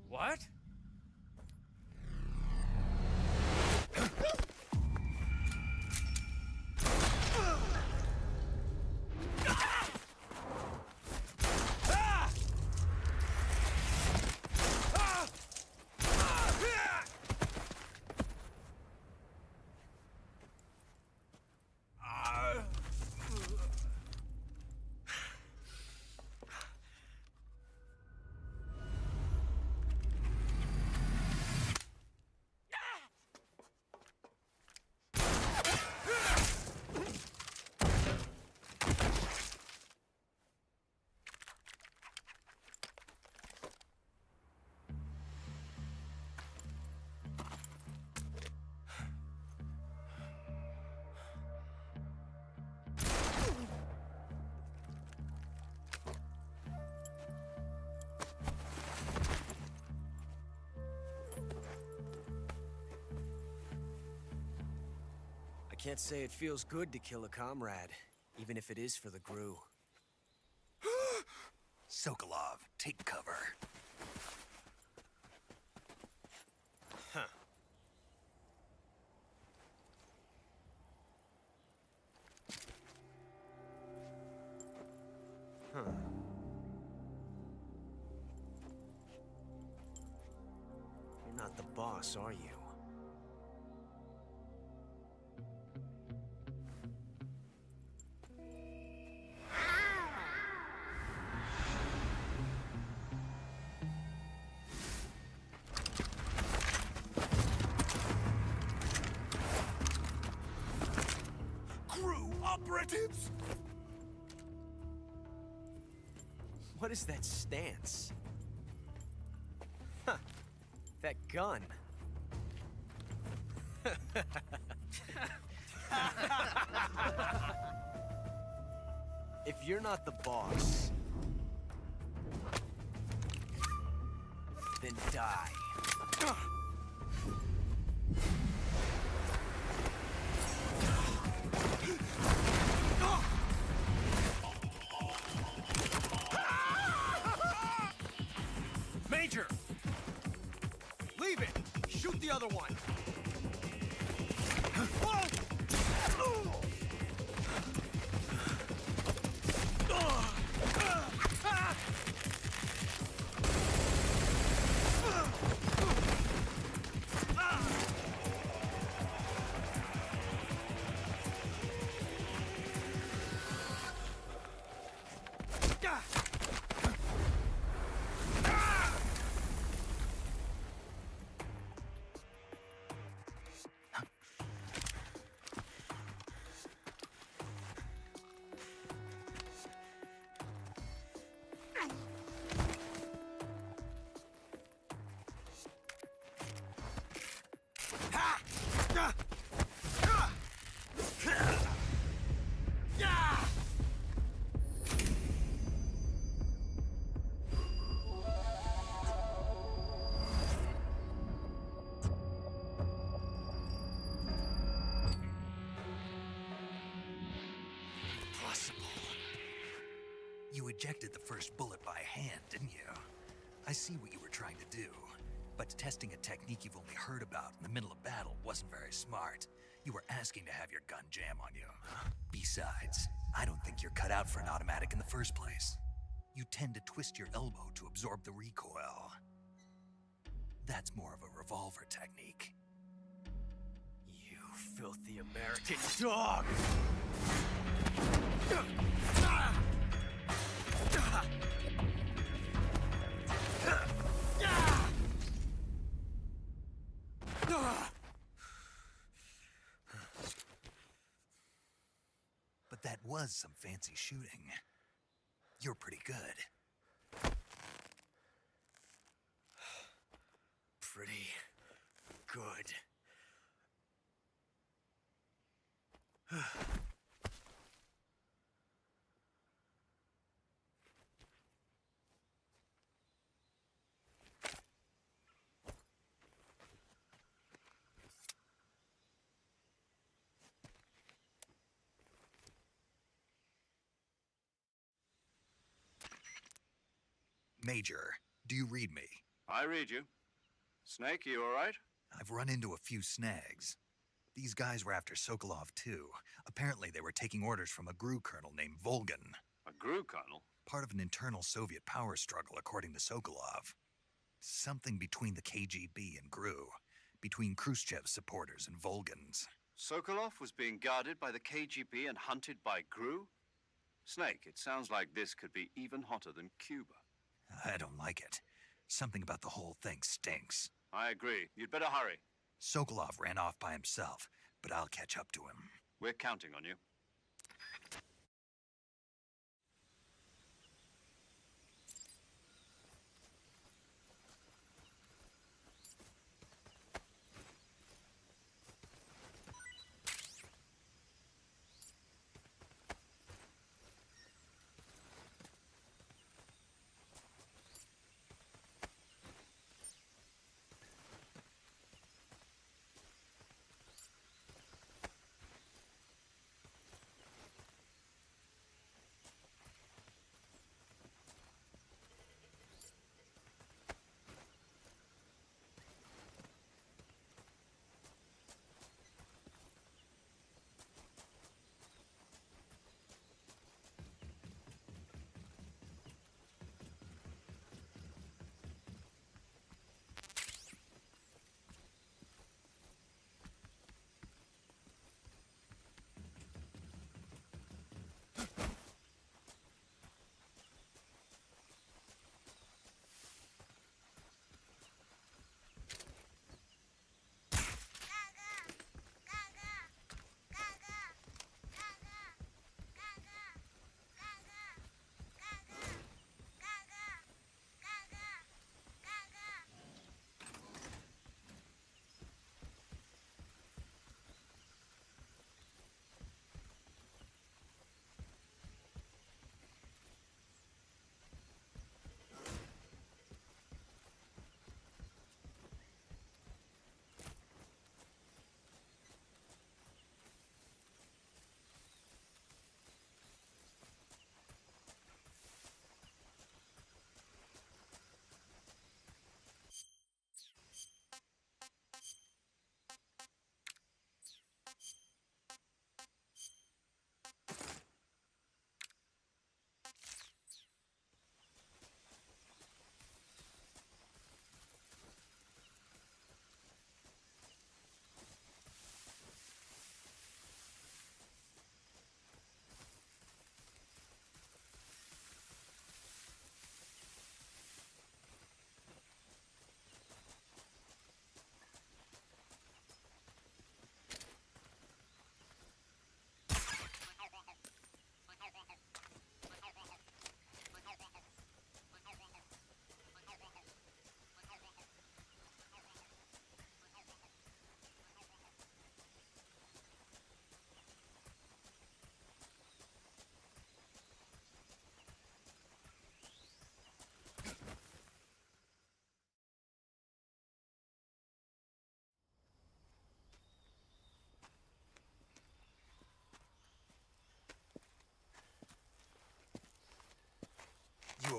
What? Can't say it feels good to kill a comrade, even if it is for the Gru. Sokolov, take cover. Huh. Huh. You're not the boss, are you? Crew operatives! What is that stance? Huh. That gun. If you're not the boss, then die. Major! Leave it! Shoot the other one! You ejected the first bullet by hand, didn't you? I see what you were trying to do. But testing a technique you've only heard about in the middle of battle wasn't very smart. You were asking to have your gun jam on you. Besides, I don't think you're cut out for an automatic in the first place. You tend to twist your elbow to absorb the recoil. That's more of a revolver technique. You filthy American dog! But that was some fancy shooting. You're pretty good. Pretty good. Major, do you read me? I read you. Snake, you all right? I've run into a few snags. These guys were after Sokolov too. Apparently they were taking orders from a GRU colonel named Volgan. A GRU colonel? Part of an internal Soviet power struggle, according to Sokolov. Something between the KGB and GRU. Between Khrushchev's supporters and Volgan's. Sokolov was being guarded by the KGB and hunted by GRU? Snake, it sounds like this could be even hotter than Cuba. I don't like it. Something about the whole thing stinks. I agree. You'd better hurry. Sokolov ran off by himself, but I'll catch up to him. We're counting on you.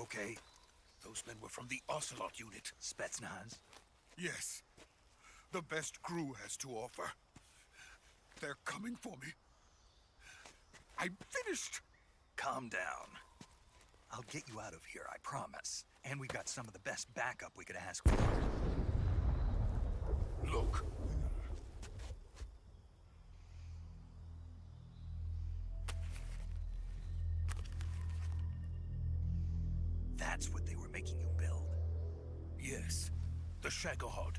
okay? Those men were from the Ocelot unit. Spetsnaz? Yes. The best crew has to offer. They're coming for me. I'm finished. Calm down. I'll get you out of here, I promise. And we got some of the best backup we could ask for. Look. That's what they were making you build? Yes. The Shagohod.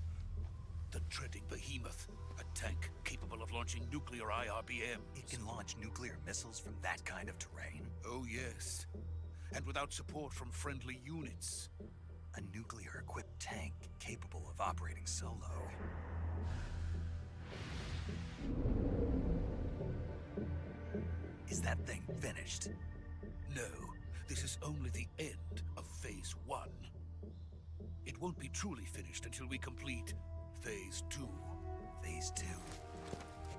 The dreading behemoth. A tank capable of launching nuclear IRBM. It can launch nuclear missiles from that kind of terrain? Oh, yes. And without support from friendly units. A nuclear-equipped tank capable of operating solo. Is that thing finished? No, this is only the end of Phase 1. It won't be truly finished until we complete Phase 2. Phase 2?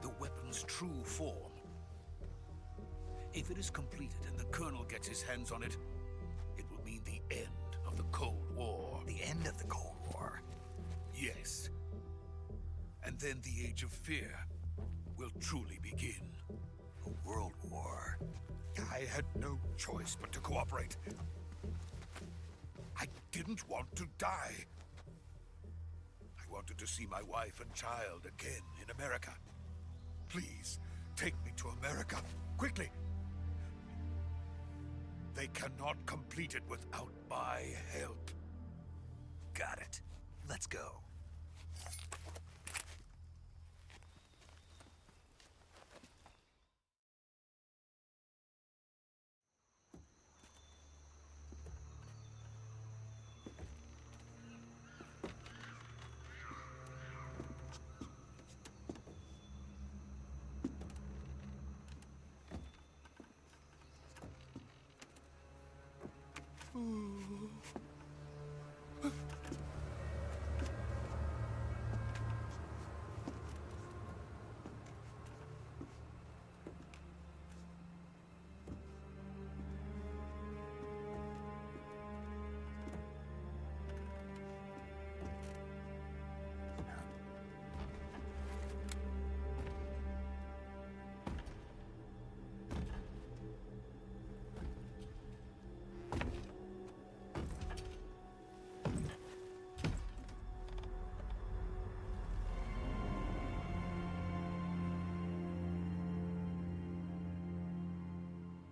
The weapon's true form. If it is completed and the Colonel gets his hands on it, it will mean the end of the Cold War. The end of the Cold War? Yes. And then the Age of Fear will truly begin. A world war? I had no choice but to cooperate. I didn't want to die. I wanted to see my wife and child again in America. Please, take me to America, quickly. They cannot complete it without my help. Got it. Let's go.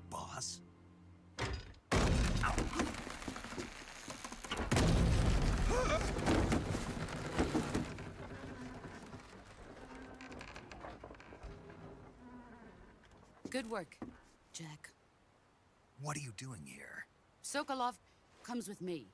Boss? Good work, Jack. What are you doing here? Sokolov comes with me.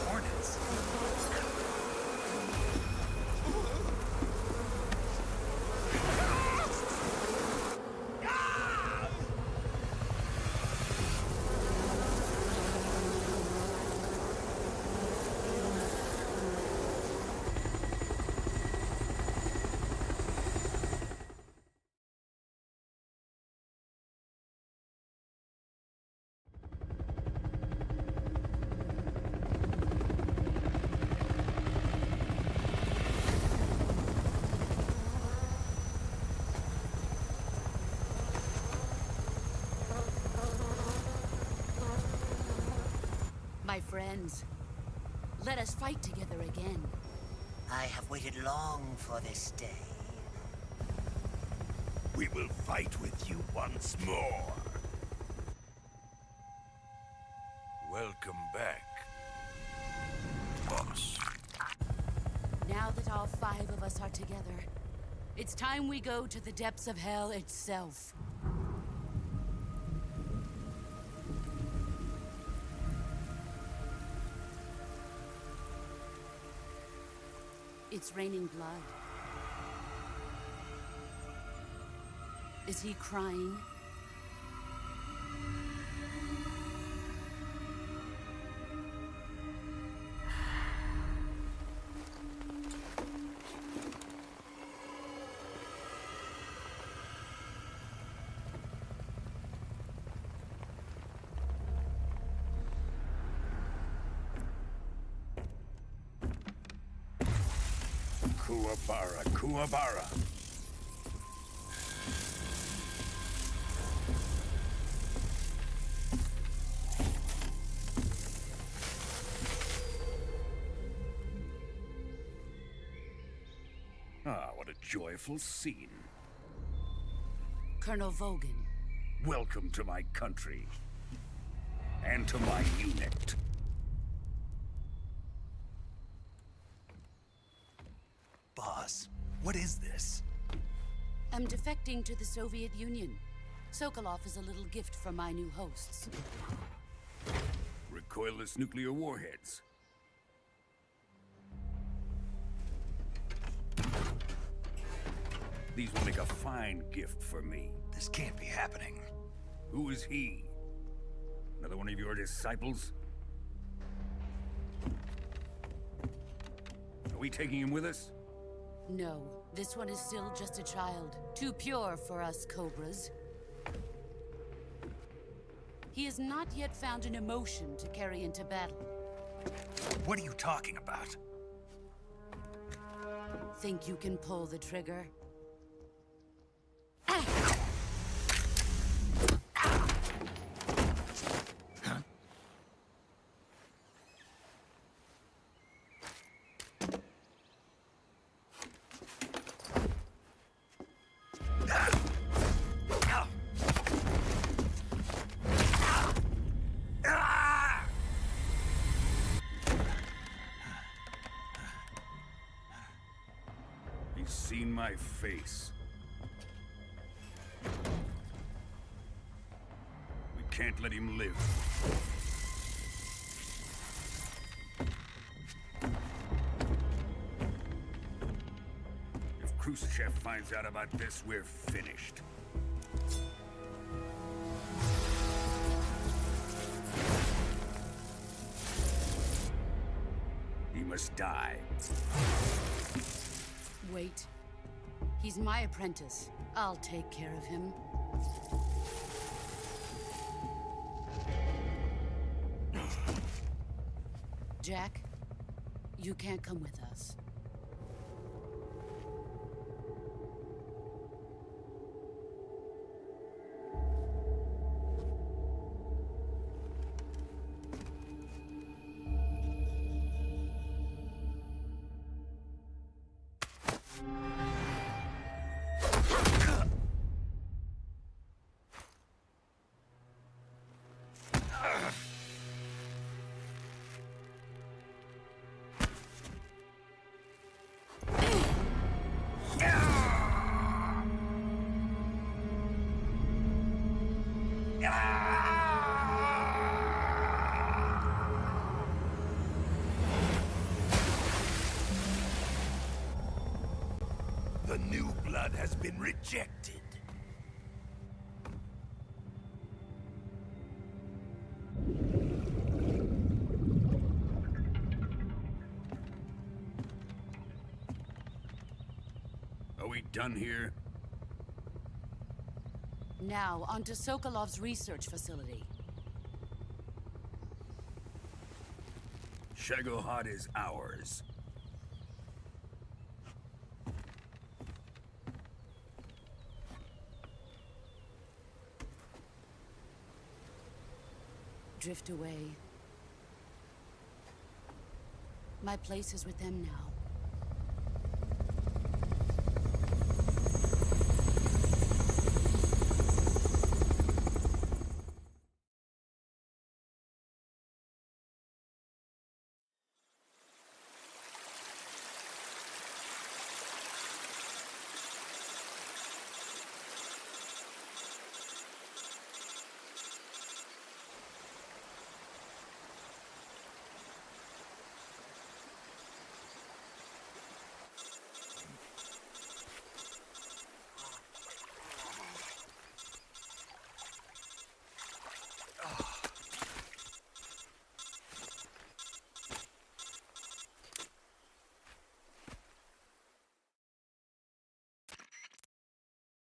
Hornets? My friends, let us fight together again. I have waited long for this day. We will fight with you once more. Welcome back, boss. Now that all 5 of us are together, it's time we go to the depths of hell itself. It's raining blood. Is he crying? Kuwabara, Kuwabara. Ah, what a joyful scene. Colonel Vogan. Welcome to my country. And to my unit. Boss, what is this? I'm defecting to the Soviet Union. Sokolov is a little gift from my new hosts. Recoilless nuclear warheads. These will make a fine gift for me. This can't be happening. Who is he? Another one of your disciples? Are we taking him with us? No, this one is still just a child. Too pure for us Cobras. He has not yet found an emotion to carry into battle. What are you talking about? Think you can pull the trigger? He's seen my face. We can't let him live. If Khrushchev finds out about this, we're finished. He must die. Wait. He's my apprentice. I'll take care of him. Jack, you can't come with us. The new blood has been rejected. Are we done here? Now, onto Sokolov's research facility. Shagohod is ours. Drift away. My place is with them now.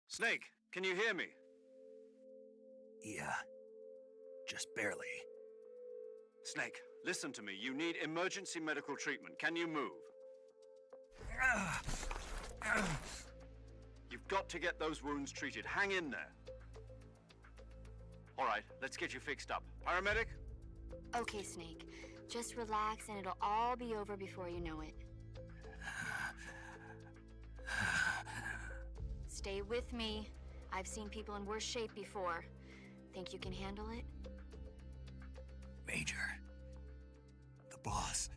Snake, can you hear me? Yeah. Just barely. Snake, listen to me. You need emergency medical treatment. Can you move? You've got to get those wounds treated. Hang in there. All right, let's get you fixed up. Paramedic? Okay, Snake. Just relax and it'll all be over before you know it. Stay with me. I've seen people in worse shape before. Think you can handle it? Major, the boss,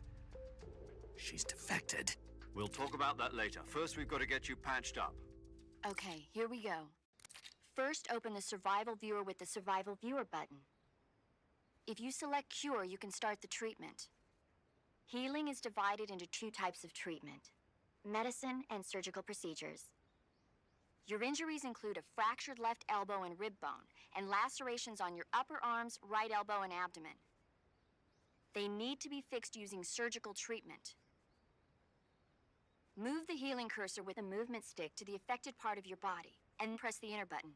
she's defected. We'll talk about that later. First, we've got to get you patched up. Okay, here we go. First, open the Survival Viewer with the Survival Viewer button. If you select Cure, you can start the treatment. Healing is divided into 2 types of treatment: medicine and surgical procedures. Your injuries include a fractured left elbow and rib bone, and lacerations on your upper arms, right elbow, and abdomen. They need to be fixed using surgical treatment. Move the healing cursor with a movement stick to the affected part of your body, and press the enter button.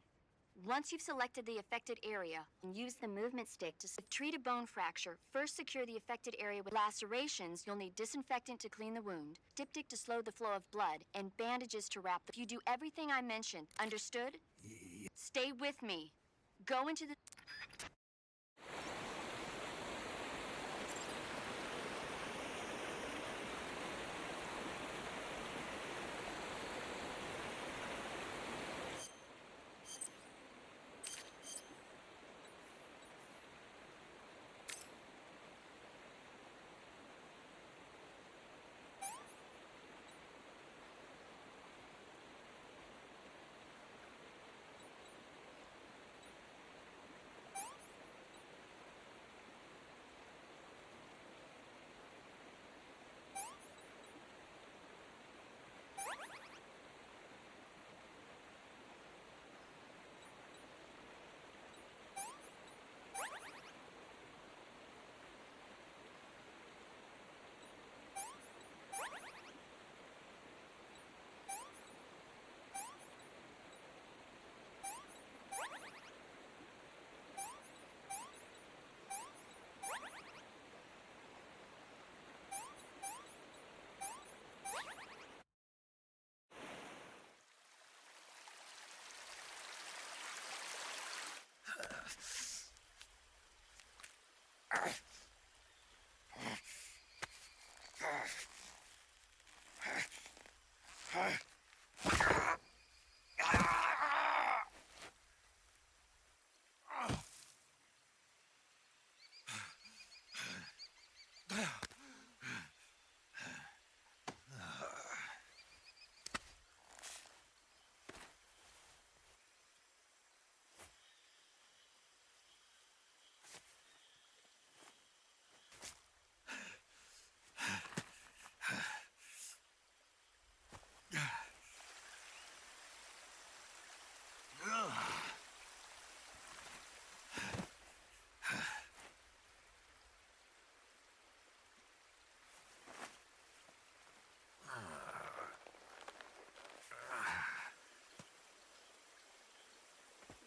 Once you've selected the affected area, and use the movement stick to treat a bone fracture, first secure the affected area with lacerations. You'll need disinfectant to clean the wound, diptych to slow the flow of blood, and bandages to wrap the... If you do everything I mentioned, understood? Stay with me. Go into the...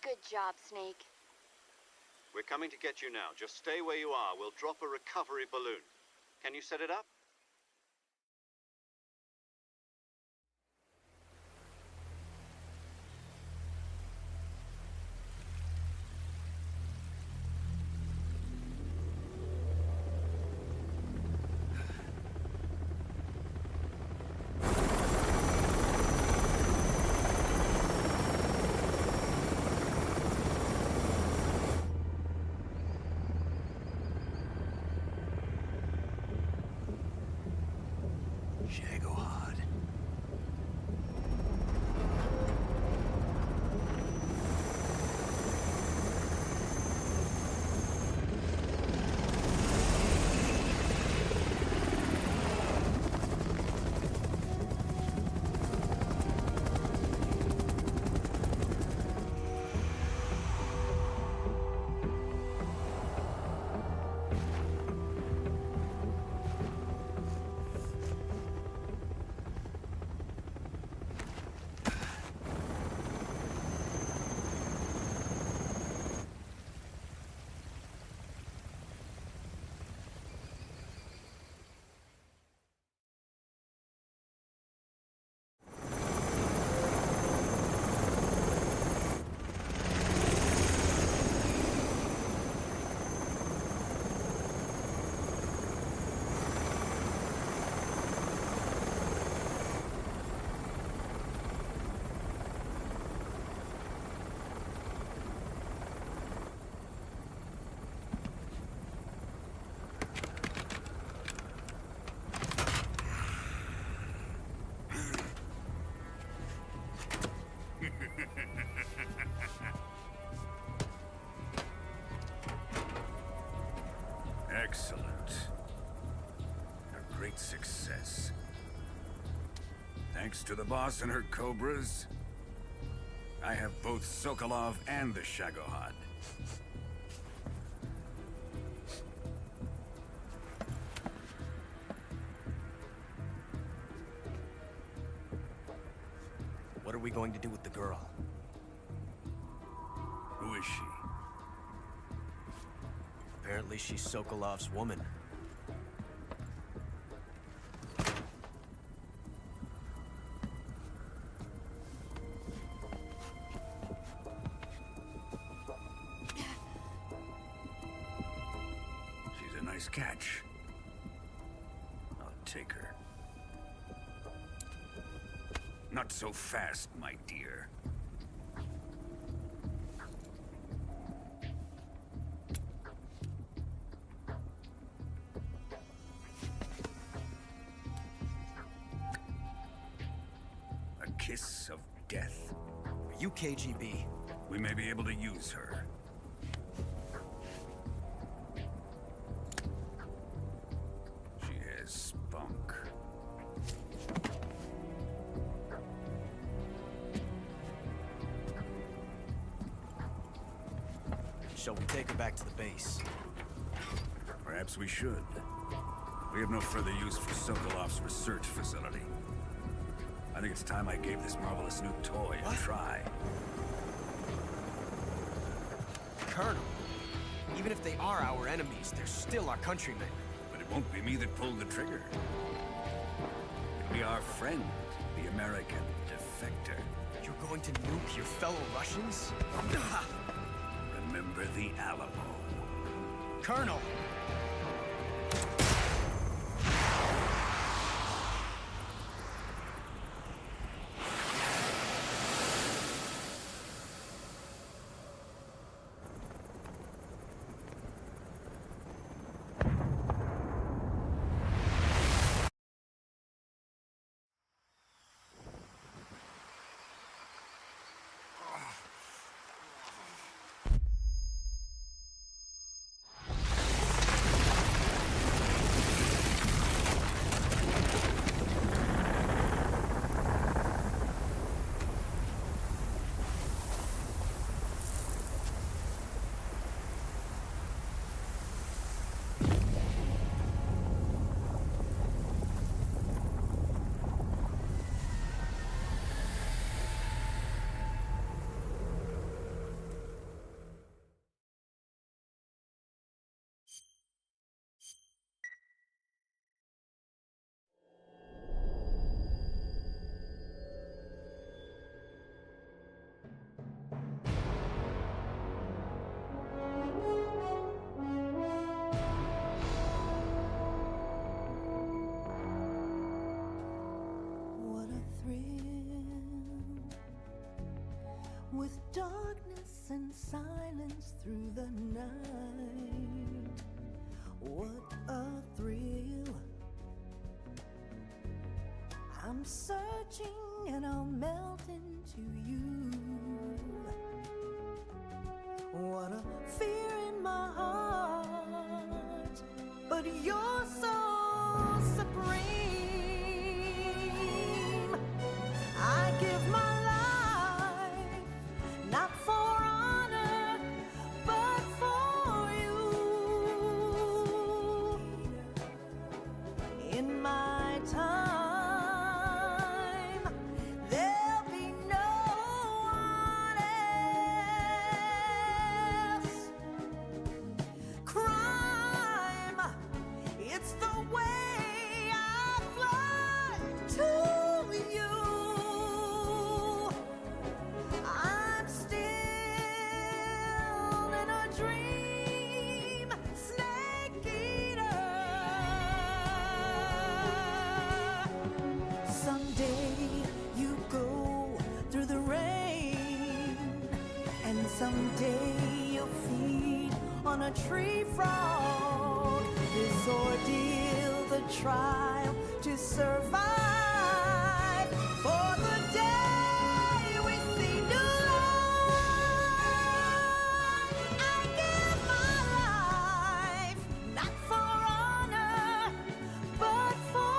Good job, Snake. We're coming to get you now. Just stay where you are. We'll drop a recovery balloon. Can you set it up? great success. Thanks to the boss and her cobras, I have both Sokolov and the Shagohod. What are we going to do with the girl? Who is she? Apparently she's Sokolov's woman. She's a nice catch. I'll take her. Not so fast, my dear. A kiss of death. Are you KGB? We may be able to use her. She has spunk. Shall we take her back to the base? Perhaps we should. We have no further use for Sokolov's research facility. I think it's time I gave this marvelous new toy a try. Colonel, even if they are our enemies, they're still our countrymen. But it won't be me that pulled the trigger. It'll be our friend, the American defector. You're going to nuke your fellow Russians? Remember the Alamo. Colonel! With darkness and silence through the night, what a thrill. I'm searching and I'll melt into you. What a fear in my heart, but you're so supreme. I give my not for honor, but for you. In my time, there'll be no one else. Crime, it's the way I fly to you. Someday you'll feed on a tree frog. This ordeal, the trial to survive. For the day we see new life, I give my life, not for honor, but for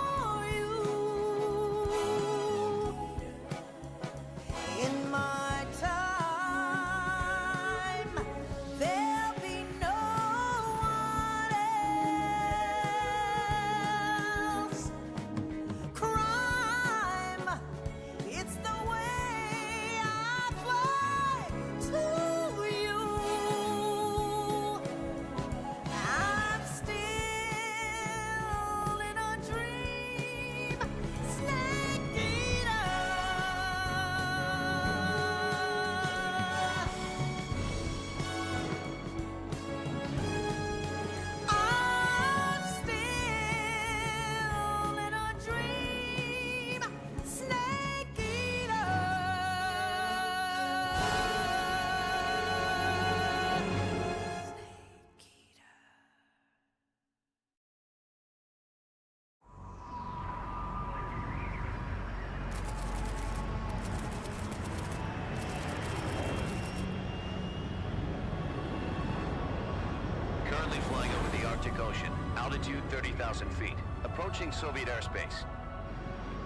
Currently flying over the Arctic Ocean. Altitude 30,000 feet. Approaching Soviet airspace.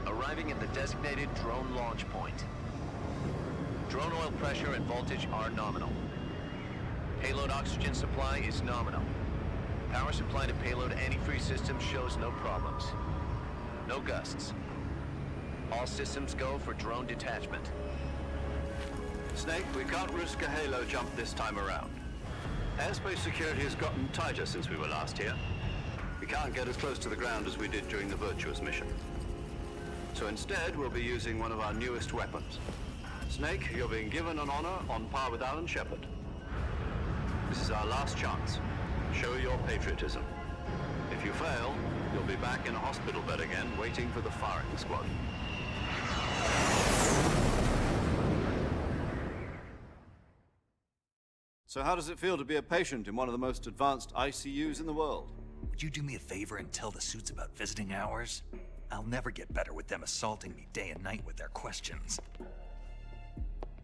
Arriving at the designated drone launch point. Drone oil pressure and voltage are nominal. Payload oxygen supply is nominal. Power supply to payload antifreeze system shows no problems. No gusts. All systems go for drone detachment. Snake, we can't risk a halo jump this time around. Airspace security has gotten tighter since we were last here. We can't get as close to the ground as we did during the Virtuous mission. So instead, we'll be using one of our newest weapons. Snake, you're being given an honor on par with Alan Shepard. This is our last chance. Show your patriotism. If you fail, you'll be back in a hospital bed again, waiting for the firing squad. So how does it feel to be a patient in one of the most advanced ICUs in the world? Would you do me a favor and tell the suits about visiting hours? I'll never get better with them assaulting me day and night with their questions.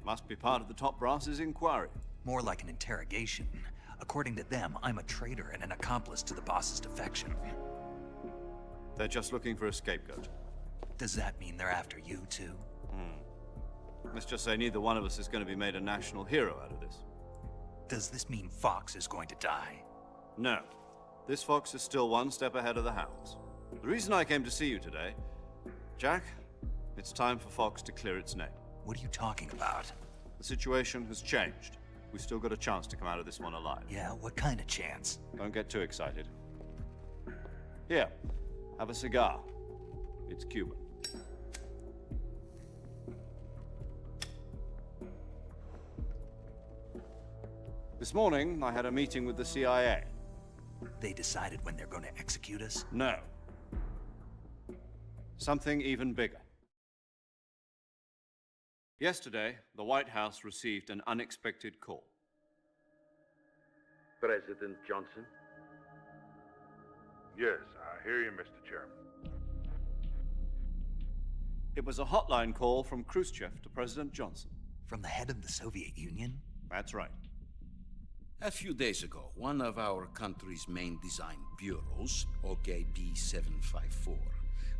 Must be part of the top brass's inquiry. More like an interrogation. According to them, I'm a traitor and an accomplice to the boss's defection. They're just looking for a scapegoat. Does that mean they're after you, too? Let's just say neither one of us is going to be made a national hero out of this. Does this mean Fox is going to die? No. This fox is still one step ahead of the hounds. The reason I came to see you today, Jack, it's time for Fox to clear its name. What are you talking about? The situation has changed. We've still got a chance to come out of this one alive. Yeah, what kind of chance? Don't get too excited. Here, have a cigar. It's Cuban. This morning, I had a meeting with the CIA. They decided when they're going to execute us? No. Something even bigger. Yesterday, the White House received an unexpected call. President Johnson? Yes, I hear you, Mr. Chairman. It was a hotline call from Khrushchev to President Johnson. From the head of the Soviet Union? That's right. A few days ago, one of our country's main design bureaus, OKB-754,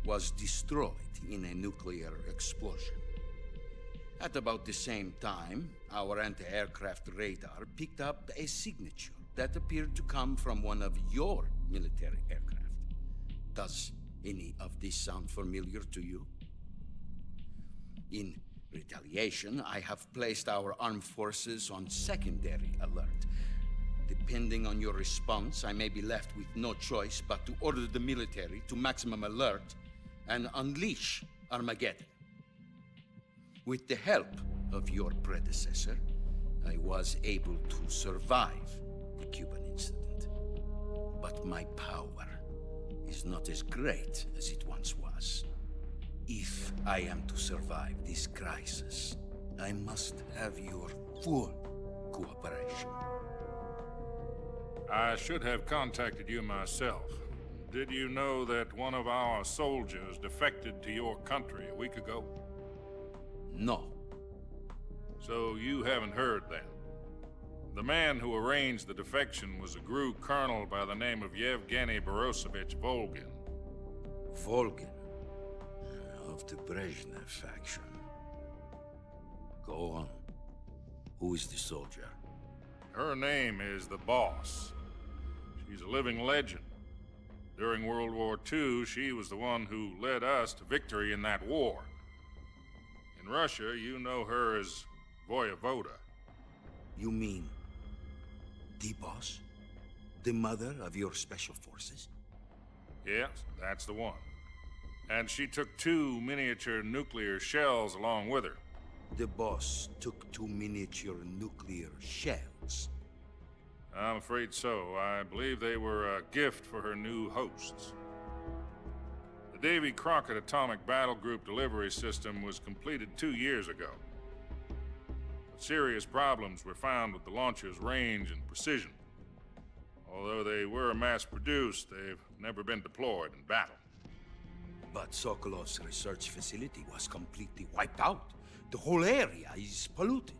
was destroyed in a nuclear explosion. At about the same time, our anti-aircraft radar picked up a signature that appeared to come from one of your military aircraft. Does any of this sound familiar to you? In retaliation, I have placed our armed forces on secondary alert. Depending on your response, I may be left with no choice but to order the military to maximum alert and unleash Armageddon. With the help of your predecessor, I was able to survive the Cuban incident. But my power is not as great as it once was. If I am to survive this crisis, I must have your full cooperation. I should have contacted you myself. Did you know that one of our soldiers defected to your country a week ago? No. So you haven't heard then. The man who arranged the defection was a GRU colonel by the name of Yevgeny Borosovich Volgin. Volgin? Of the Brezhnev faction. Go on. Who is the soldier? Her name is the Boss. She's a living legend. During World War II, she was the one who led us to victory in that war. In Russia, you know her as Voyevoda. You mean the Boss? The mother of your special forces? Yes, that's the one. And she took 2 miniature nuclear shells along with her. The Boss took 2 miniature nuclear shells? I'm afraid so. I believe they were a gift for her new hosts. The Davy Crockett Atomic Battle Group delivery system was completed 2 years ago. But serious problems were found with the launcher's range and precision. Although they were mass-produced, they've never been deployed in battle. But Sokolov's research facility was completely wiped out. The whole area is polluted.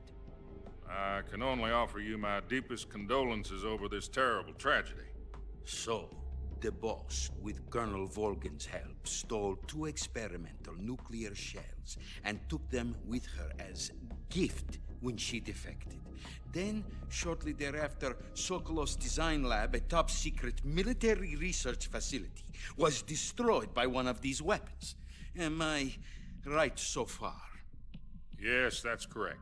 I can only offer you my deepest condolences over this terrible tragedy. So, the boss, with Colonel Volgin's help, stole 2 experimental nuclear shells and took them with her as gift when she defected. Then, shortly thereafter, Sokolov's design lab, a top-secret military research facility, was destroyed by one of these weapons. Am I right so far? Yes, that's correct.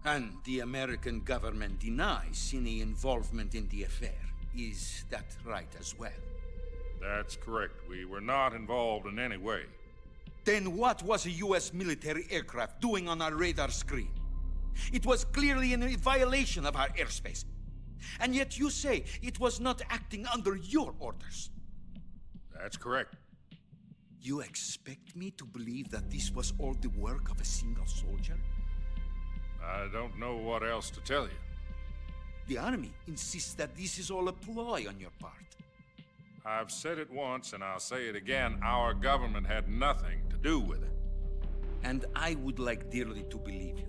And the American government denies any involvement in the affair. Is that right as well? That's correct. We were not involved in any way. Then what was a U.S. military aircraft doing on our radar screen? It was clearly in violation of our airspace. And yet you say it was not acting under your orders. That's correct. You expect me to believe that this was all the work of a single soldier? I don't know what else to tell you. The Army insists that this is all a ploy on your part. I've said it once, and I'll say it again. Our government had nothing to do with it. And I would like dearly to believe you.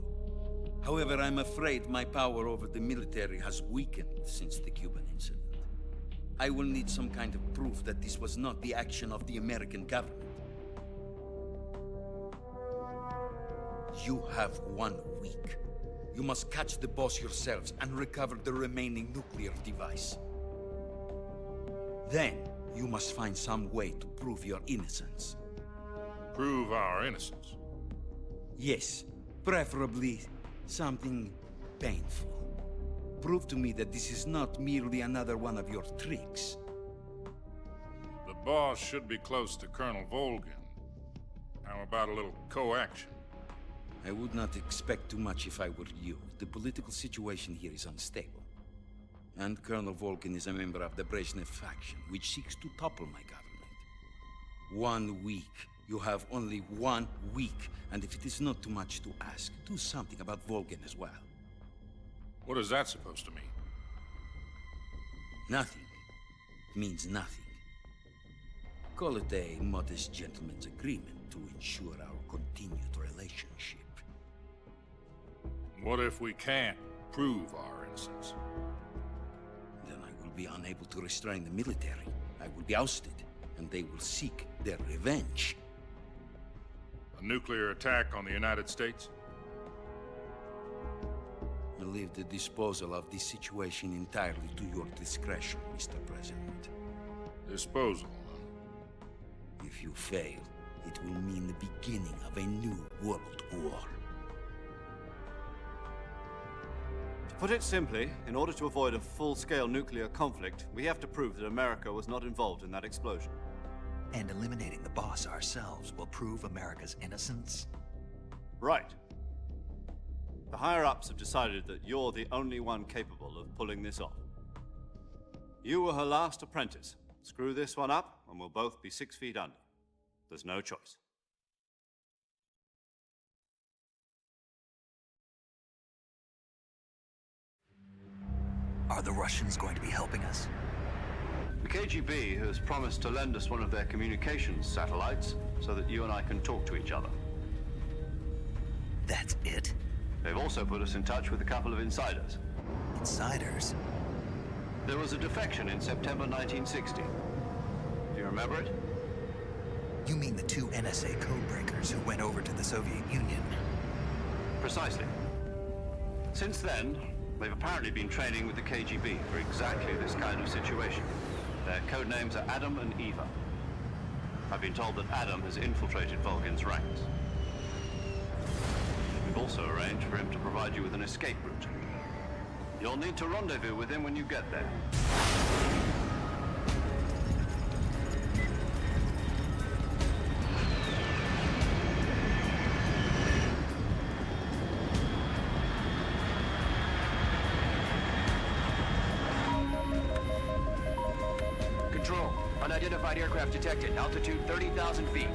However, I'm afraid my power over the military has weakened since the Cuban incident. I will need some kind of proof that this was not the action of the American government. You have 1 week. You must catch the boss yourselves and recover the remaining nuclear device. Then, you must find some way to prove your innocence. Prove our innocence? Yes, preferably something painful. Prove to me that this is not merely another one of your tricks. The boss should be close to Colonel Volgin. How about a little co-action? I would not expect too much if I were you. The political situation here is unstable. And Colonel Volgin is a member of the Brezhnev faction, which seeks to topple my government. 1 week. You have only 1 week. And if it is not too much to ask, do something about Volgin as well. What is that supposed to mean? Nothing. It means nothing. Call it a modest gentleman's agreement to ensure our continued relationship. What if we can't prove our innocence? Then I will be unable to restrain the military. I will be ousted, and they will seek their revenge. A nuclear attack on the United States? I leave the disposal of this situation entirely to your discretion, Mr. President. Disposal, huh? If you fail, it will mean the beginning of a new world war. To put it simply, in order to avoid a full-scale nuclear conflict, we have to prove that America was not involved in that explosion. And eliminating the boss ourselves will prove America's innocence? Right. The higher-ups have decided that you're the only one capable of pulling this off. You were her last apprentice. Screw this one up, and we'll both be 6 feet under. There's no choice. Are the Russians going to be helping us? The KGB has promised to lend us one of their communications satellites so that you and I can talk to each other. That's it? They've also put us in touch with a couple of insiders. Insiders? There was a defection in September 1960. Do you remember it? You mean the 2 NSA codebreakers who went over to the Soviet Union? Precisely. Since then, they've apparently been training with the KGB for exactly this kind of situation. Their code names are Adam and Eva. I've been told that Adam has infiltrated Volgin's ranks. We've also arranged for him to provide you with an escape route. You'll need to rendezvous with him when you get there. Control. Unidentified aircraft detected. Altitude 30,000 feet.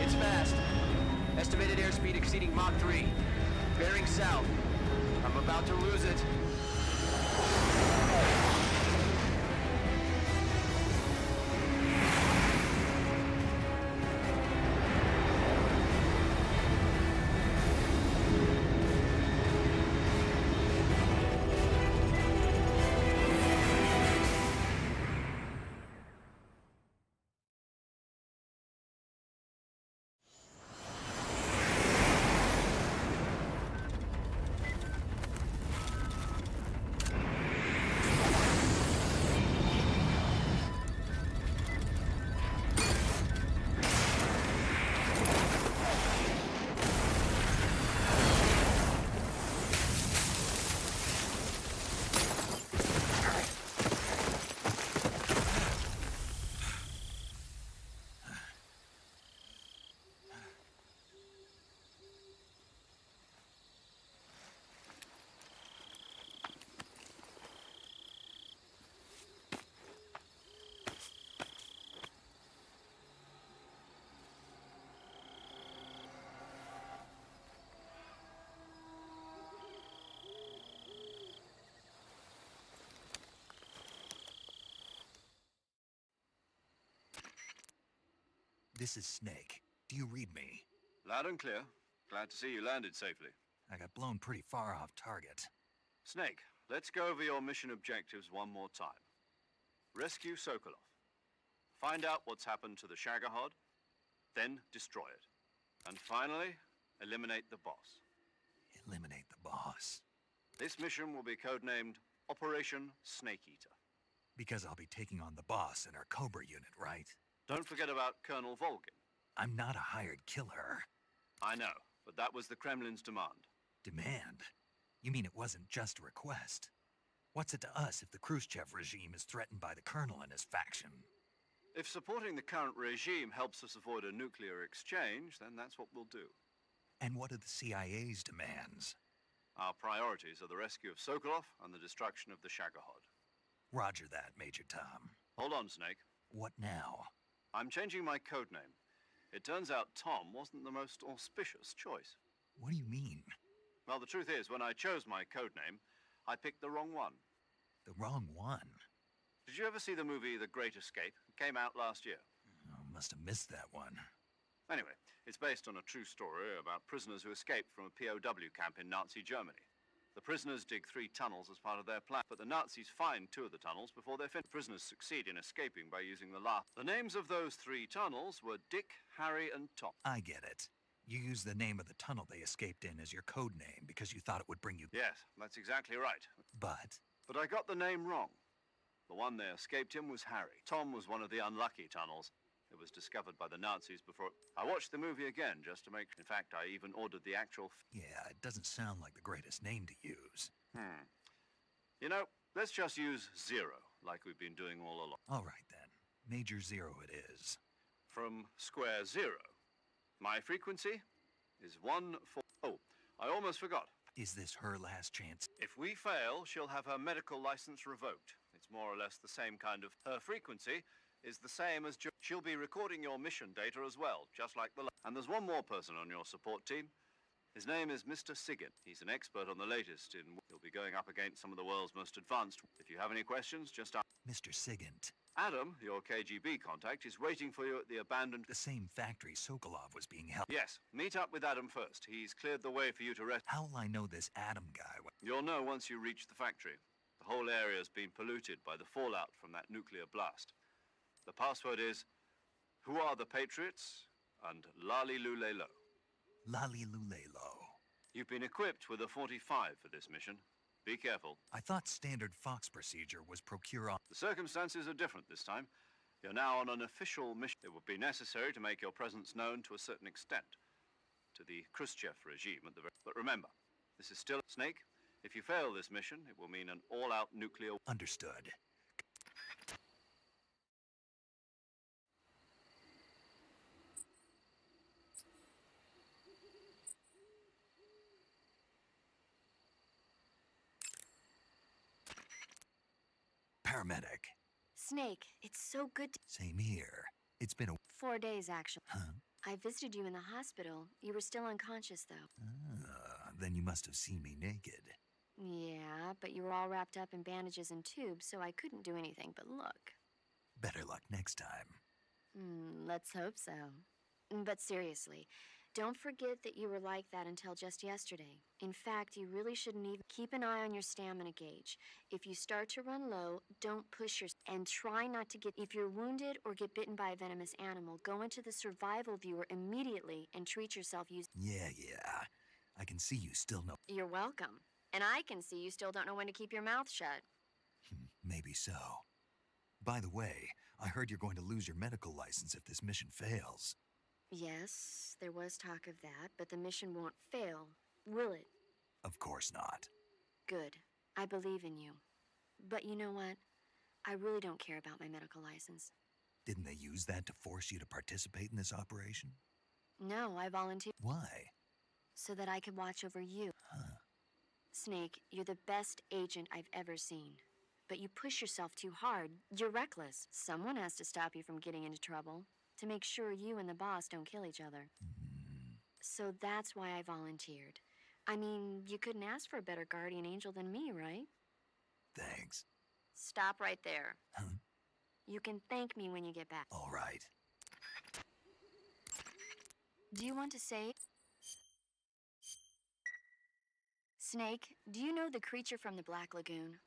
It's fast. Estimated airspeed exceeding Mach 3. Bearing south. I'm about to lose it. This is Snake. Do you read me? Loud and clear. Glad to see you landed safely. I got blown pretty far off target. Snake, let's go over your mission objectives one more time. Rescue Sokolov. Find out what's happened to the Shagohod, then destroy it. And finally, eliminate the boss. Eliminate the boss. This mission will be codenamed Operation Snake Eater. Because I'll be taking on the boss in our Cobra unit, right? Don't forget about Colonel Volgin. I'm not a hired killer. I know, but that was the Kremlin's demand. Demand? You mean it wasn't just a request? What's it to us if the Khrushchev regime is threatened by the Colonel and his faction? If supporting the current regime helps us avoid a nuclear exchange, then that's what we'll do. And what are the CIA's demands? Our priorities are the rescue of Sokolov and the destruction of the Shagohod. Roger that, Major Tom. Hold on, Snake. What now? I'm changing my codename. It turns out Tom wasn't the most auspicious choice. What do you mean? Well, the truth is, when I chose my codename, I picked the wrong one. The wrong one? Did you ever see the movie The Great Escape? It came out last year. Oh, must have missed that one. Anyway, it's based on a true story about prisoners who escaped from a POW camp in Nazi Germany. The prisoners dig 3 tunnels as part of their plan, but the Nazis find 2 of the tunnels before they're finished. Prisoners succeed in escaping by using the last. The names of those 3 tunnels were Dick, Harry, and Tom. I get it. You used the name of the tunnel they escaped in as your code name because you thought it would bring you... Yes, that's exactly right. But I got the name wrong. The one they escaped in was Harry. Tom was one of the unlucky tunnels. It was discovered by the Nazis before... I watched the movie again just to make... In fact, I even ordered the actual... Yeah, it doesn't sound like the greatest name to use. You know, let's just use Zero, like we've been doing all along. All right, then. Major Zero it is. From Square Zero. My frequency is 1-4... Oh, I almost forgot. Is this her last chance? If we fail, she'll have her medical license revoked. It's more or less the same kind of... Her frequency is the same as... She'll be recording your mission data as well, just like the... And there's one more person on your support team. His name is Mr. Sigint. He's an expert on the latest in... He'll be going up against some of the world's most advanced... If you have any questions, just ask... Mr. Sigint. Adam, your KGB contact, is waiting for you at the abandoned... The same factory Sokolov was being held... Yes, meet up with Adam first. He's cleared the way for you to rest... How'll I know this Adam guy? You'll know once you reach the factory. The whole area's been polluted by the fallout from that nuclear blast. The password is, who are the Patriots? And Lali Lulelo. Lali Lulelo. You've been equipped with a 45 for this mission. Be careful. I thought standard Fox procedure was procure on... The circumstances are different this time. You're now on an official mission. It would be necessary to make your presence known to a certain extent. To the Khrushchev regime at the very... But remember, this is still... Snake, if you fail this mission, it will mean an all-out nuclear... Understood. Paramedic. Snake, it's so good to... Same here. It's been 4 days, actually. Huh? I visited you in the hospital. You were still unconscious, though. Then you must have seen me naked. Yeah, but you were all wrapped up in bandages and tubes, so I couldn't do anything but look. Better luck next time. Let's hope so. But seriously, don't forget that you were like that until just yesterday. In fact, you really shouldn't even... Keep an eye on your stamina gauge. If you start to run low, don't push yourself. And try not to get... If you're wounded or get bitten by a venomous animal, go into the survival viewer immediately and treat yourself using... Yeah. I can see you still know... You're welcome. And I can see you still don't know when to keep your mouth shut. Maybe so. By the way, I heard you're going to lose your medical license if this mission fails. Yes, there was talk of that, but the mission won't fail, will it? Of course not. Good. I believe in you. But you know what? I really don't care about my medical license. Didn't they use that to force you to participate in this operation? No, I volunteered. Why? So that I could watch over you. Huh. Snake, you're the best agent I've ever seen. But you push yourself too hard. You're reckless. Someone has to stop you from getting into trouble. To make sure you and the boss don't kill each other. So that's why I volunteered. I mean, you couldn't ask for a better guardian angel than me, right? Thanks. Stop right there. Huh? You can thank me when you get back. All right. Do you want to say? Snake, do you know the creature from the Black Lagoon?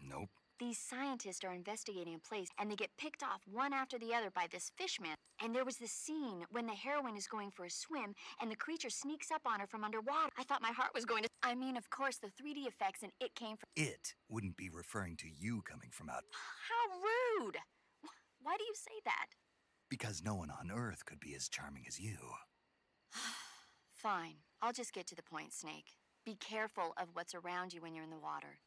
Nope. These scientists are investigating a place, and they get picked off one after the other by this fishman. And there was this scene when the heroine is going for a swim, and the creature sneaks up on her from underwater. I thought my heart was going to... I mean, of course, the 3D effects and it came from... It wouldn't be referring to you coming from out... How rude! Why do you say that? Because no one on Earth could be as charming as you. Fine. I'll just get to the point, Snake. Be careful of what's around you when you're in the water.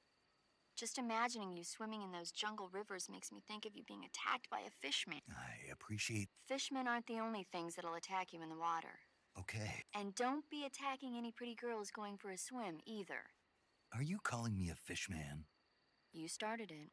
Just imagining you swimming in those jungle rivers makes me think of you being attacked by a fishman. I appreciate... Fishmen aren't the only things that'll attack you in the water. Okay. And don't be attacking any pretty girls going for a swim, either. Are you calling me a fishman? You started it.